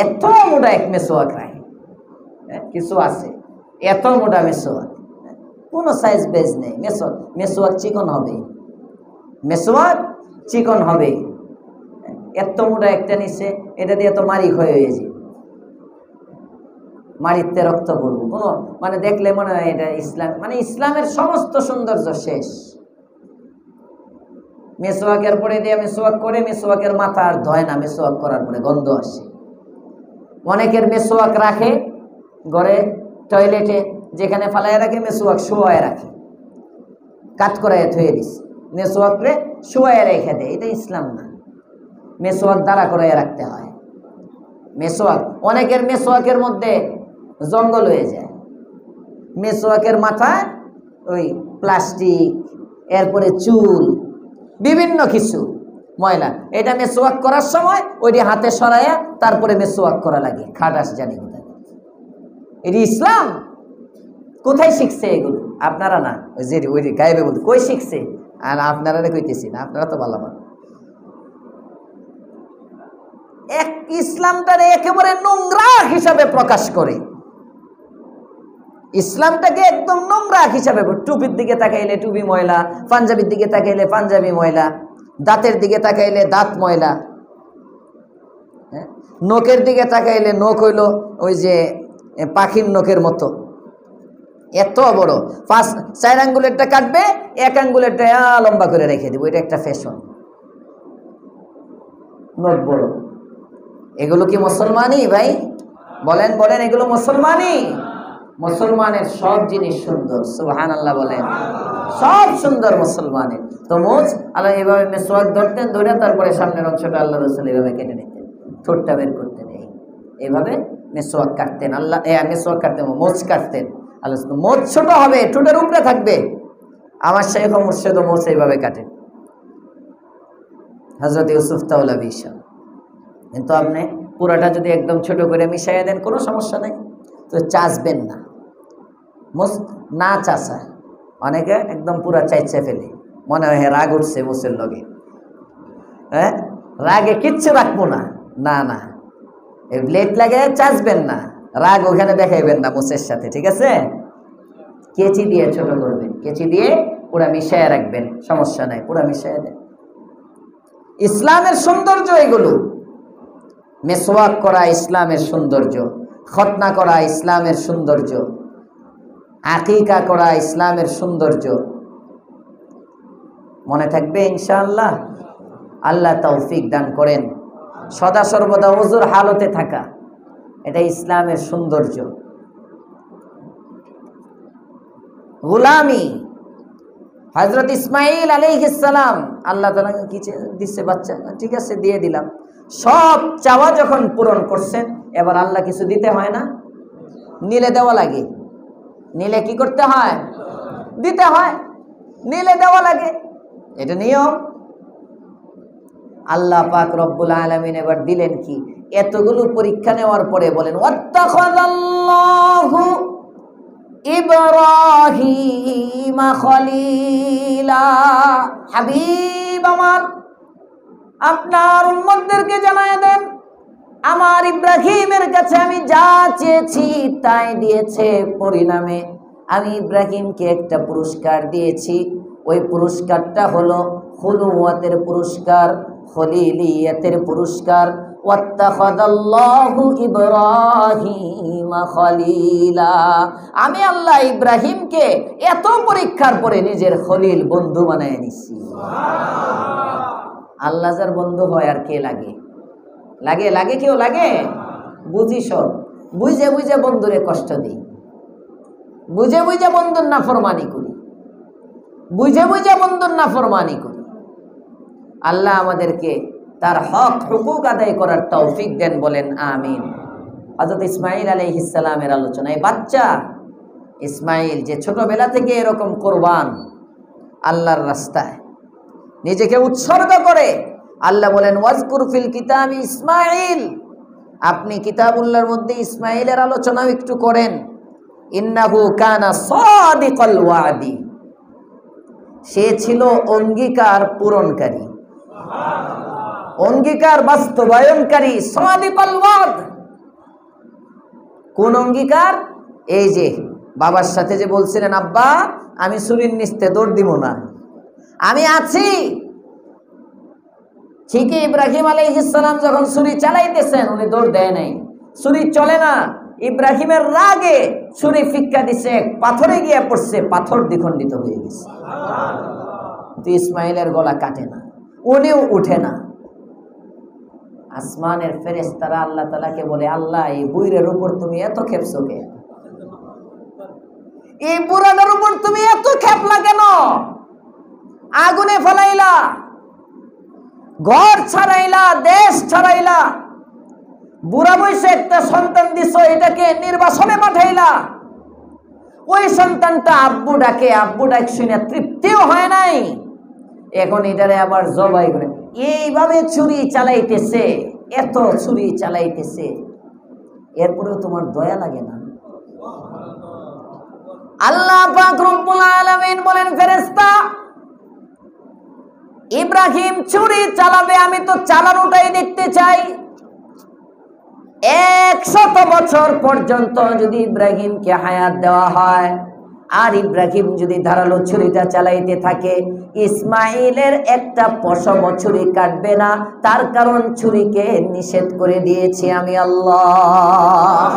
এত মোটা এক মেসওয়াক রায়, কিছু আছে এত মোটা মেসওয়াক, কোনো সাইজ বেজ নেই। মেসওয়াক চিকন হবে, মেসওয়াক চিকন হবে। এত মোটা একটা নিচে, এটা দিয়ে তো মারি ক্ষয় হয়ে যায়, মারিতে রক্ত পড়বো। কোনো মানে দেখলে মনে হয় এটা ইসলাম, মানে ইসলামের সমস্ত সৌন্দর্য শেষ। মেসওয়াকের পরে দিয়ে মেসওয়াক করে, মেসওয়াকের মাথা আর ধয় না, মেসওয়াক করার পরে গন্ধ আসে। অনেকের মেসওয়াক রাখে ঘরে টয়লেটে, যেখানে ফালায় রাখে মেসওয়াক শোয়ায় রাখে, কাট করায় থয়ে দিস, মেসওয়াক রে শোয়ায় রেখে দেয়। এটা ইসলাম না, মেসওয়াক দাঁড়া করায় রাখতে হয়। মেসওয়াক, অনেকের মেসওয়াকের মধ্যে জঙ্গল হয়ে যায়, মেসওয়াকের মাথায় ওই প্লাস্টিক, এরপরে চুল, বিভিন্ন কিছু ময়লা। এটা মেসওয়াক করার সময় ওইটি হাতে সরাইয়া তারপরে মেসওয়াক করা লাগে। খাটাস জানি কোথায়, এটি ইসলাম? কোথায় শিখছে এগুলো? আপনারা না, ওই যে ওই গায়েবে বলতে কই শিখছে? আর আপনারা কইতেছি না, আপনারা তো ভালো মানুষ। এক ইসলামটারে একেবারে নোংরা হিসাবে প্রকাশ করে, ইসলামটাকে একদম নোংরা হিসাবে। টুপির দিকে তাকাইলে টুপি ময়লা, পাঞ্জাবির দিকে তাকাইলে পাঞ্জাবি ময়লা, দাঁতের দিকে তাকাইলে দাঁত ময়লা, নখের দিকে তাকাইলে নখ হইল ওই যে পাখির নখের মতো এত বড়। 4 আঙ্গুলেরটা কাটবে, 1 আঙ্গুলেরটা লম্বা করে রেখে দিব, এটা একটা ফ্যাশন। নখ বড়, এগুলো কি মুসলমানই ভাই? বলেন বলেন, এগুলো মুসলমানই? মুসলমানের সব জিনিস সুন্দর, সুবহানাল্লাহ বলেন, সব সুন্দর মুসলমানের। তো মোজ আল্লাহ এভাবে মেসওয়াক ধরতেন, ধরে তারপরে সামনের অংশটা আল্লাহ রাসূল এভাবে কেটে নিতেন, ঠোঁটটা বের করতেন, এইভাবে মেসওয়াক কাটতেন। আল্লাহ মেসওয়াক কাটতেন, মোজ কাটতেন। আল্লাহ মোজ ছোট হবে, ঠোঁটের উপরে থাকবে। আমার শাইখ মুর্শিদ মোজ এইভাবে কাটেন, হযরত ইউসুফ তাওলাবী ঈশা। কিন্তু আপনি পুরাটা যদি একদম ছোট করে মিশাইয়া দেন, কোনো সমস্যা নেই, তো চাচবেন না। মোজ না চাচা, অনেকে একদম পুরা চাইছে ফেলে, মনে হয় রাগ উঠছে মোসের লগে, হ্যাঁ রাগে কিচ্ছু রাখবো না, না না, এই ব্লেড লাগে চাচবেন না, রাগ ওখানে দেখাইবেন না মোসের সাথে, ঠিক আছে? কেচি দিয়ে ছোট করবেন, কেচি দিয়ে পুরা মিশাইয়া রাখবেন, সমস্যা নাই, পুরা মিশাইয়া দেন। ইসলামের সৌন্দর্য এগুলো। মেসওয়াক করা ইসলামের সৌন্দর্য, খতনা করা ইসলামের সৌন্দর্য, আকিকা করা ইসলামের সৌন্দর্য। মনে থাকবে ইনশাআল্লাহ। আল্লাহ তৌফিক দান করেন। সদা সর্বদা ওযুর হালতে থাকা, এটা ইসলামের সৌন্দর্য। গোলামি, হযরত ইসমাঈল আলাইহিস সালাম, আল্লাহ তাআলা কি দিচ্ছে? বাচ্চা, ঠিক আছে দিয়ে দিলাম। সব চাওয়া যখন পূরণ করছেন, এবার আল্লাহ কিছু দিতে হয় না? নিলে দেওয়া লাগে, নিলে কি করতে হয়? দিতে হয়, নিলে দেওয়া লাগে, এটা নিয়ম। আল্লাহ পাক রব্বুল আলামিন এবার দিলেন কি? এতগুলো পরীক্ষা নেওয়ার পরে বলেন, ওয়াত্তাখাযাল্লাহু ইব্রাহিমা খলিলা। হাবিব আমার, আপনার উম্মতদেরকে জানায় দেন, আমার ইব্রাহিমের কাছে আমি যা চেয়েছি তাই দিয়েছে। পরিণামে আমি ইব্রাহিমকে একটা পুরস্কার দিয়েছি, ওই পুরস্কারটা হলো খুলুওয়াতের পুরস্কার, খলিলিয়াতের পুরস্কার। ওয়াত্তাখাযাল্লাহু ইব্রাহিমা খলিলা। আমি আল্লাহ ইব্রাহিমকে এত পরীক্ষার পরে নিজের খলিল, বন্ধু বানায় নিছি। আল্লাহ যার বন্ধু হয় আর কে লাগে? লাগে লাগে কেউ লাগে? বুঝি সব, বুঝে বুঝে বন্ধুরে কষ্ট দিই, বুঝে বুঝে বন্ধুর নাফরমানি করি, বুঝে বুঝে বন্ধুর নাফরমানি করি। আল্লাহ আমাদেরকে তার হক হুকুক আদায় করার তৌফিক দেন, বলেন আমিন। হযরত ইসমাঈল আলাইহিস সালামের আলোচনা। এই বাচ্চা ইসমাঈল যে ছোটবেলা থেকে এরকম কোরবান, আল্লাহর রাস্তায় নিজেকে উৎসর্গ করে। আল্লাহ বলেন, ওয়াজকুর ফিল কিতাবি ইসমাঈল, আপনি কিতাবুল্লাহর মধ্যে ইসমাঈলের আলোচনাও একটু করেন। ইন্নাহু কানা সাদিকাল ওয়াদি, সে ছিল অঙ্গীকার পূরণকারী, অঙ্গীকার বাস্তবায়নকারী। সাদিকাল ওয়াদ, কোন অঙ্গীকার? এই যে বাবার সাথে যে বলছিলেন, আব্বা আমি ছুরির নিস্তে দৌড় দিব না, আমি আছি। ঠিকই ইব্রাহিম আলাইহিস সালাম যখন ছুরি চালাইতেছেন, উনি দৌড় দেয় নাই, ছুরি চলে না। ইব্রাহিমের রাগে ছুরি ফিক্কা দিছে, পাথরে গিয়ে পড়ছে, পাথর দ্বিখণ্ডিত হয়ে গেছে। কিন্তু ইসমাইলের গলা কাটে না, উনিও উঠে না। আসমানের ফেরেশতারা আল্লাহ তাআলাকে বলে, আল্লাহ এই বুইরের উপর তুমি এত খেপছো কে? এই বুড়াটার উপর তুমি এত খেপলা কেন? আগুনে ফেলাইলা, ঘর ছাড়াইলা, দেশ ছাড়াইলা, বুড়া বয়সে একটা সন্তান দিছ, এটাকে নির্বাসনে পাঠাইলা। ওই সন্তানটা আব্বু ডাকে, আব্বু ডাক শুনে তৃপ্তিও হয় নাই, এখন এটারে আবার জবাই করে। এইভাবে ছুরি চালাইতেছে, এত ছুরি চালাইতেছে, এরপরেও তোমার দয়া লাগে না? আল্লাহ পাক রব্বুল আলামিন বলেন, ফেরেশতা ইব্রাহিম ছুরি চালাবে, আমি তো চালানোটাই দেখতে চাই। 100 বছর পর্যন্ত যদি ইব্রাহিমকে হায়াত দেওয়া হয় আর ইব্রাহিম যদি ধারালো ছুরিটা চালাইতে থাকে, ইসমাইলের একটা পশম ছুরি কাটবে না, তার কারণ ছুরিকে নিষেধ করে দিয়েছি আমি আল্লাহ।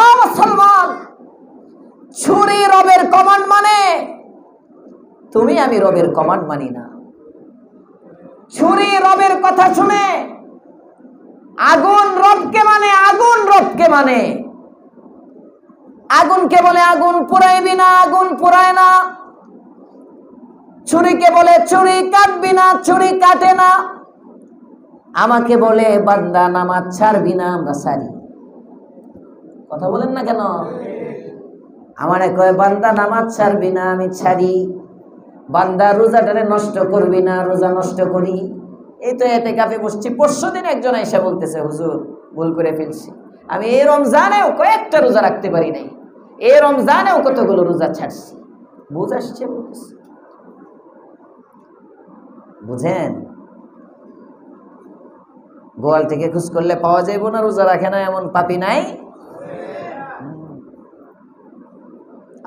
ও মুসলমান, ছুরি রবের কমান্ড মানে, তুমি আমি রবের কমান্ড মানি না। ছুরি রবের কথা শুনে, আগুন রবকে মানে, আগুন রবকে মানে। আগুনকে বলে আগুন পুরাইবি না, আগুন পুরায় না। ছুরিকে বলে ছুরি কাটবি না, ছুরি কাটে না। আমাকে বলে বান্দা নামাজ ছাড়বি না, আমরা ছাড়ি। কথা বলেন না কেন? আমারে কয় বান্দা নামাজ ছাড়বি না, আমি ছাড়ি। বান্দা রোজাটারে নষ্ট করবি না, রোজা নষ্ট করি। এই তো এতেকাফে বসছি, পরশুদিন একজন এসে বলতেছে, হুজুর ভুল করে ফেলছি, আমি এই রমজানেও কয়েকটা রোজা রাখতে পারি নাই, এই রমজানেও কতগুলো রোজা ছাড়ছি। বুঝ আসছে? বুঝেন? গোয়াল থেকে খুঁজ করলে পাওয়া যাইব না রোজা রাখে না এমন পাপী নাই।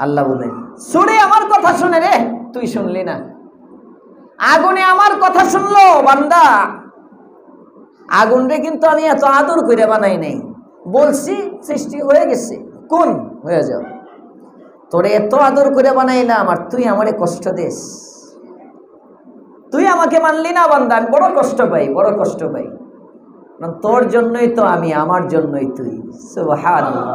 আল্লাহ বলেন, শুনে আমার কথা শুনে রে, তুই শুনলি না। আগুনে আমার কথা শুনলো বান্দা। আগুন রে কিন্তু আমি এত আদর করে বানাই নাই, বলছি সৃষ্টি হয়ে গেছে, কোন হয়ে যাও। তোরে এত আদর করে বানাইলাম আর তুই আমারে কষ্ট দিস। তুই আমাকে মানলি না বান্দা, আমি বড় কষ্ট পাই, বড় কষ্ট পাই। তোর জন্যই তো আমি, আমার জন্যই তুই। সুবহানাল্লাহ।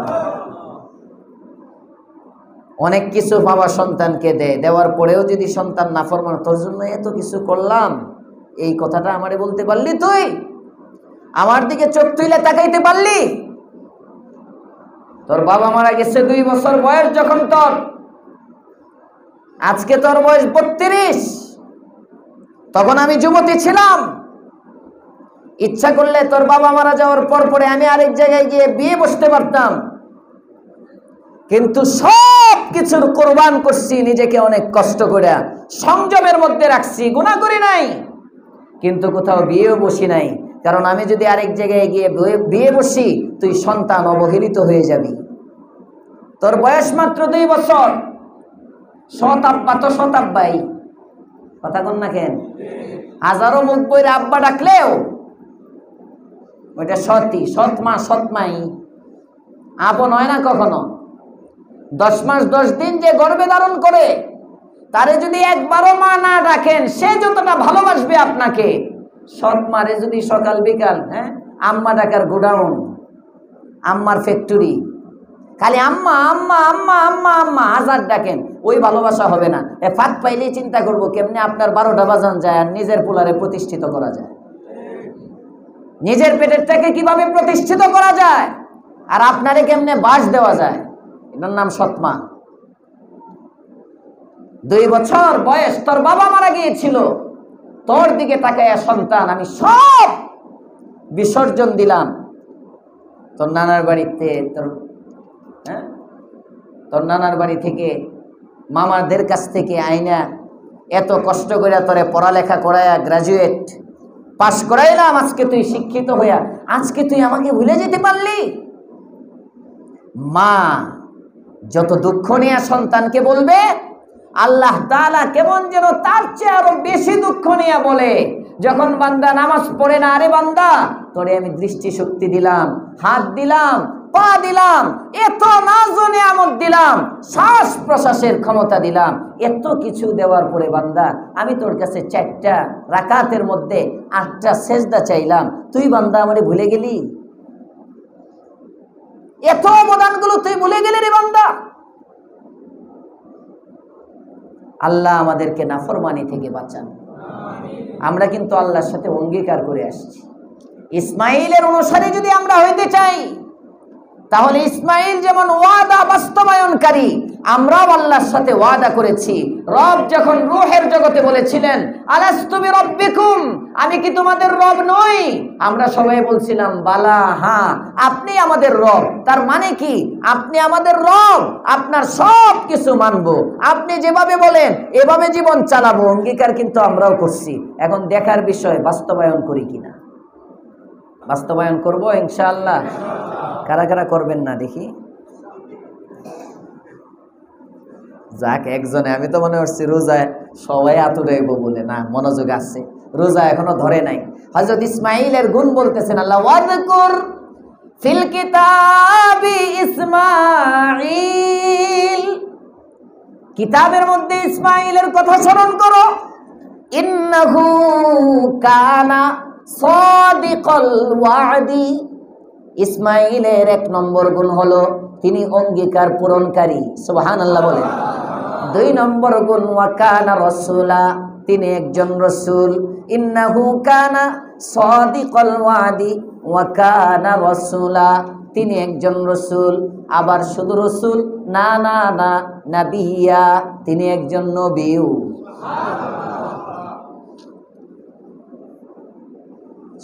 অনেক কিছু বাবা সন্তানকে দেয়, দেওয়ার পরেও যদি সন্তান নাফরমান, তোর জন্য এত কিছু করলাম, এই কথাটা আমারে বলতে পারলি? তুই আমার দিকে চোখ তুইলে তাকাইতে পারলি? তোর বাবা মারা গেছে 2 বছর বয়স যখন তোর, আজকে তোর বয়স 32, তখন আমি যুবতী ছিলাম। ইচ্ছা করলে তোর বাবা মারা যাওয়ার পর পরে আমি আরেক জায়গায় গিয়ে বিয়ে বসতে পারতাম, কিন্তু সব কিছুর কোরবান করছি, নিজেকে অনেক কষ্ট করে সংযমের মধ্যে রাখছি, গুনাহ করি নাই, কিন্তু কোথাও বিয়েও বসি নাই। কারণ আমি যদি আরেক জায়গায় গিয়ে বিয়ে বসি, তুই সন্তান অবহেলিত হয়ে যাবি। তোর বয়স মাত্র 2 বছর, সৎ আব্বা তো সৎ আব্বাই, কথা কন না কেন? হাজারো মুখ বইরে আব্বা ডাকলেও ওইটা সতই, সৎ মা, সৎ মাই আপন হয় না কখনো। 10 মাস 10 দিন যে গর্ভে ধারণ করে, তারে যদি একবারও মা না ডাকেন, সে যতটা ভালোবাসবে আপনাকে, সৎ মারে যদি সকাল বিকাল আম্মা ডাকার গোডাউন, আম্মার ফ্যাক্টরি, খালি আম্মা আম্মা আম্মা আম্মা আম্মা হাজার ডাকেন, ওই ভালোবাসা হবে না। ফাঁক পাইলেই চিন্তা করবো কেমনে আপনার 12টা বাজান যায় আর নিজের পোলারে প্রতিষ্ঠিত করা যায়, নিজের পেটেরটাকে কিভাবে প্রতিষ্ঠিত করা যায়, আর আপনারে কেমনে বাস দেওয়া যায়। এটার নাম সৎমা। 2 বছর বয়স তোর বাবা মারা গিয়েছিল, তোর দিকে তাকায়া সন্তান আমি সব বিসর্জন দিলাম। তোর নানার বাড়িতে, তোর নানার বাড়ি থেকে, মামাদের কাছ থেকে আইনা এত কষ্ট করে তোরে পড়ালেখা করায়া গ্রাজুয়েট পাশ করাইলাম, আজকে তুই শিক্ষিত হইয়া আজকে তুই আমাকে ভুলে যেতে পারলি? মা যত দুঃখ নিয়ে সন্তানকে বলবে, আল্লাহ তাআলা কেমন যেন তার চেয়ে আরো বেশি দুঃখ নিয়ে বলে, যখন বান্দা নামাজ পড়ে না, আরে বান্দা তোরে আমি দৃষ্টি শক্তি দিলাম, হাত দিলাম, পা দিলাম, এত নাজ নিয়ামত দিলাম, শ্বাস প্রশ্বাসের ক্ষমতা দিলাম, এত কিছু দেওয়ার পরে বান্দা আমি তোর কাছে 4টা রাকাতের মধ্যে 8টা সেজদা চাইলাম, তুই বান্দা আমারে ভুলে গেলি? এত অবদানগুলো তুই ভুলে গেলি রে বান্দা। আল্লাহ আমাদেরকে নাফরমানি থেকে বাঁচান। আমরা কিন্তু আল্লাহর সাথে অঙ্গীকার করে আসছি, ইসমাইলের অনুসারী যদি আমরা হইতে চাই, তাহলে ইসমাইল যেমন ওয়াদা বাস্তবায়নকারী, আমরাও আল্লাহর সাথে ওয়াদা করেছি। রব যখন রূহের জগতে বলেছিলেন আলাস্তু বিরাব্বিকুম, আমি কি তোমাদের রব নই? আমরা সবাই বলছিলাম বালা, হ্যাঁ আপনি আমাদের রব। তার মানে কি? আপনি আমাদের রব, আপনার সব কিছু মানবো, আপনি যেভাবে বলেন এভাবে জীবন চালাবো। অঙ্গীকার কিন্তু আমরাও করছি। এখন দেখার বিষয় বাস্তবায়ন করি কিনা। বাস্তবায়ন করব ইনশাআল্লাহ। কারা কারা করবেন না দেখি? যাক একজনে, আমি তো মনে করছি রোজায় সবাই আতুরাইব বলে। না, মনোযোগ আছে, রোজা এখনো ধরে নাই। হযরত ইসমাঈলের গুণ বলতেছেন আল্লাহ, ওয়াযকুর ফিল কিতাবি ইসমাঈল, কিতাবের মধ্যে ইসমাঈলের কথা স্মরণ করো। ইন্নাহু কানা সাদিকাল ওয়াদি, ইসমাঈলের 1 নম্বর গুণ হলো তিনি অঙ্গীকার পূরণকারী। সুবহানাল্লাহ বলেন। 2 নম্বর গুণ ওয়া কানা রাসূলা, তিনি একজন রাসূল। ইন্নাহু কানা সাদিকাল ওয়াদি ওয়া কানা রাসূলা, তিনি একজন রাসূল। আবার শুধু রাসূল না না না, নবিয়া, তিনি একজন নবীও।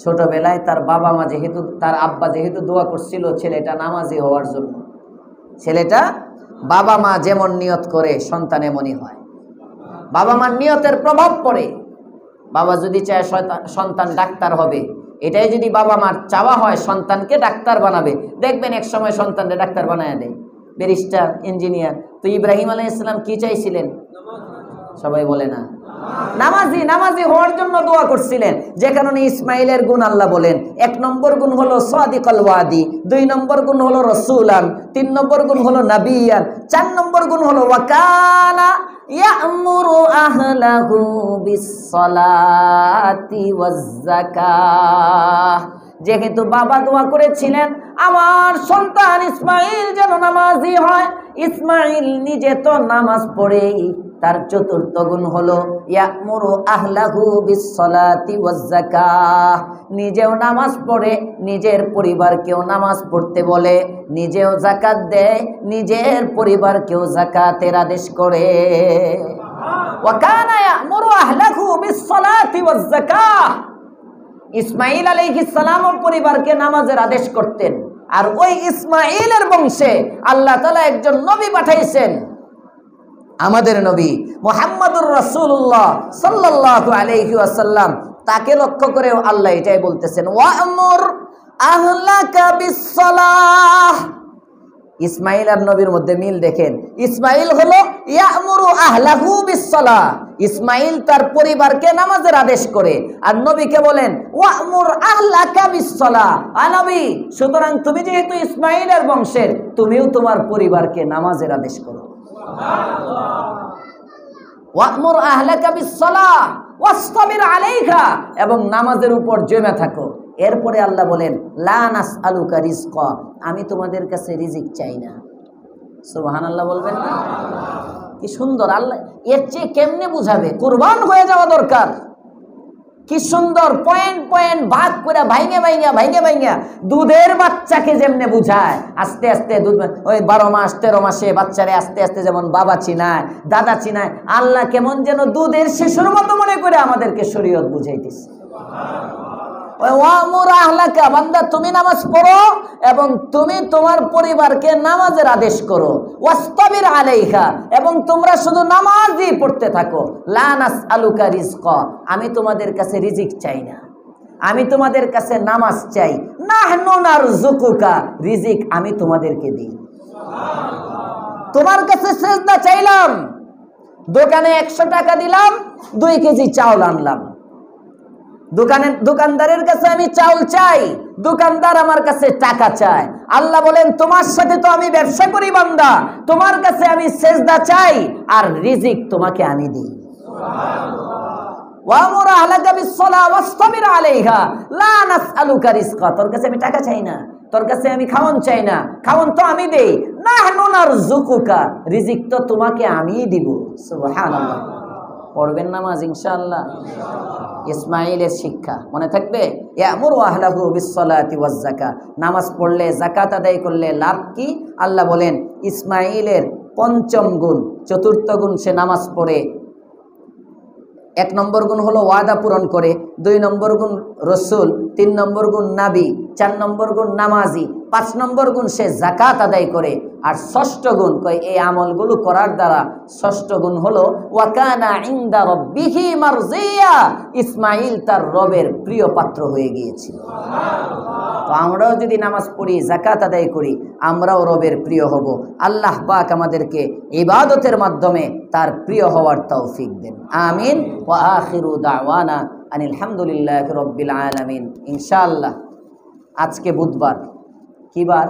ছোটবেলায় তার বাবা মা যেহেতু, তার আব্বা যেহেতু দোয়া করছিল ছেলেটা নামাজি হওয়ার জন্য, ছেলেটা বাবা মা যেমন নিয়ত করে সন্তান এমনই হয়। বাবা মার নিয়তের প্রভাব পড়ে। বাবা যদি চায় সন্তান ডাক্তার হবে, এটাই যদি বাবা মার চাওয়া হয় সন্তানকে ডাক্তার বানাবে, দেখবেন এক সময় সন্তানকে ডাক্তার বানায় দেয়, ব্যারিস্টার, ইঞ্জিনিয়ার। তো ইব্রাহিম আলাইহিস সালাম কি চাইছিলেন? সবাই বলে না, নামাজি। নামাজি হওয়ার জন্য দোয়া করছিলেন। যে কারণে ইসমাঈলের গুণ আল্লাহ বলেন 1 নম্বর গুণ হলো সাদিকাল ওয়াদি, 2 নম্বর গুণ হলো রাসূলান, 3 নম্বর গুণ হলো নবিয়ান, 4 নম্বর গুণ হলো ওয়া কানা ইয়া'মুরু আহলাহু বিস-সালাতি ওয়াজ-যাকাহ। যেহেতু বাবা দোয়া করেছিলেন আমার সন্তান ইসমাঈল যেন নামাজি হয়, ইসমাঈল নিজে তো নামাজ পড়েই, তার 4র্থ গুণ হলো ইয়া'মুরু আহলাহু বিস-সালাতি ওয়াজ-যাকাহ, নিজেও নামাজ পড়ে, নিজের পরিবারকেও নামাজ পড়তে বলে, নিজেও যাকাত দেয়, নিজের পরিবারকেও যাকাতের আদেশ করে। ওয়া কানা ইয়া'মুরু আহলাহু বিস-সালাতি ওয়াজ-যাকাহ, ইসমাঈল আলাইহিস সালাম পরিবারকে নামাজের আদেশ করতেন। আর ওই ইসমাঈলের বংশে আল্লাহ তাআলা একজন নবী পাঠাইছেন, আমাদের নবী মুহাম্মদুর রাসূলুল্লাহ সাল্লাল্লাহু আলাইহি ওয়াসাল্লাম। তাকে লক্ষ্য করে আল্লাহ এটাই বলতেছেন, ওয়া'মুর আহলাকা বিস-সালাহ। ইসমাঈল আর নবীর মধ্যে মিল দেখেন। ইসমাঈল হলো ইয়া'মুরু আহলাহু বিস-সালাহ, ইসমাঈল তার পরিবারকে নামাজের আদেশ করে, আর নবীকে বলেন ওয়া'মুর আহলাকা বিস-সালাহ। নবী, সুতরাং তুমি যেহেতু ইসমাঈলের বংশের, তুমিও তোমার পরিবারকে নামাজের আদেশ করো। ওয়া'মুর আহলাকা বিস-সালাহ ওয়াসতাবির আলাইহা, এবং নামাজের উপর জমে থাকো। এরপরে আল্লাহ বলেন লা নাসআলুকা রিজকা, আমি তোমাদের কাছে রিজিক চাই না। সুবহানাল্লাহ বলবেন না? কি সুন্দর! আল্লাহ এর চেয়ে কেমনে বুঝাবে? কুরবান হয়ে যাওয়া দরকার। কি সুন্দর পয়েন্ট পয়েন্ট ভাগ করে ভাইঙ্গা ভাইঙ্গা ভাইঙ্গা ভাইঙ্গা দুধের বাচ্চাকে যেমনে বুঝায়, আস্তে আস্তে দুধ, ওই 12 মাস 13 মাসে বাচ্চারে আস্তে আস্তে যেমন বাবা চিনায়, দাদা চিনায়, আল্লাহ কেমন যেন দুধের শিশুর মতো মনে করে আমাদেরকে শরীয়ত বুঝাইতেছে। ওয়া'মুর আহলাকা, বান্দা তুমি নামাজ পড়ো এবং তুমি তোমার পরিবারকে নামাজের আদেশ করো। ওয়াসতাবির আলাইহা, এবং তোমরা শুধু নামাজই পড়তে থাকো। লা নাসআলুকা রিজকা, আমি তোমাদের কাছে রিজিক চাই না, আমি তোমাদের কাছে নামাজ চাই। নাহনু নারযুকুকা, রিজিক আমি তোমাদেরকে দিই। তোমার কাছে সেজদা চাইলাম, দোকানে 100 টাকা দিলাম, 2 কেজি চাউল আনলাম। দোকানদারের কাছে আমি চাউল চাই, দোকানদার আমার কাছে টাকা চায়। আল্লাহ বলেন তোমার সাথে তো আমি ব্যবসা করি বান্দা, তোমার কাছে আমি সেজদা চাই আর রিজিক তোমাকে আমি দিই। ওয়া'মুর আহলাকা বিস-সালাহ ওয়াসতাবির আলাইহা লা নাসআলুকা রিজকা, তোর কাছে আমি টাকা চাই না, তোর কাছে আমি খাওন চাই না, খাওন তো আমি দেই। নাহনু নারযুকুকা, রিজিক তো তোমাকে আমিই দিব। সুবহানাল্লাহ। পড়বেন নামাজ ইনশাআল্লাহ। ইসমাঈলের শিক্ষা মনে থাকবে, ইয়া'মুরু আহলাহু বিস-সালাতি ওয়াজ-যাকাহ, নামাজ পড়লে, যাকাত আদায় করলে লাভ কি? আল্লাহ বলেন ইসমাঈলের পঞ্চম গুণ, চতুর্থ গুণ সে নামাজ পড়ে। 1 নম্বর গুণ হলো ওয়াদা পূরণ করে, 2 নম্বর গুণ রসুল, 3 নম্বর গুণ নাবি, 4 নম্বর গুণ নামাজি, 5 নম্বর গুণ সে যাকাত আদায় করে। আর ষষ্ঠ গুণ কয় এই আমলগুলো করার দ্বারা ষষ্ঠ গুণ হলো ওয়াকানা ইনদা রাব্বিহি মারজিয়া, ইসমাঈল তার রবের প্রিয় পাত্র হয়ে গিয়েছিল। তো আমরাও যদি নামাজ পড়ি, যাকাত আদায় করি, আমরাও রবের প্রিয় হব। আল্লাহ পাক আমাদেরকে ইবাদতের মাধ্যমে তার প্রিয় হওয়ার তৌফিক দেন, আমিন। ওয়া আখিরু দাওয়ানা আনিল হামদুলিল্লাহি রাব্বিল আলামিন। ইনশাআল্লাহ আজকে বুধবার, কি বার?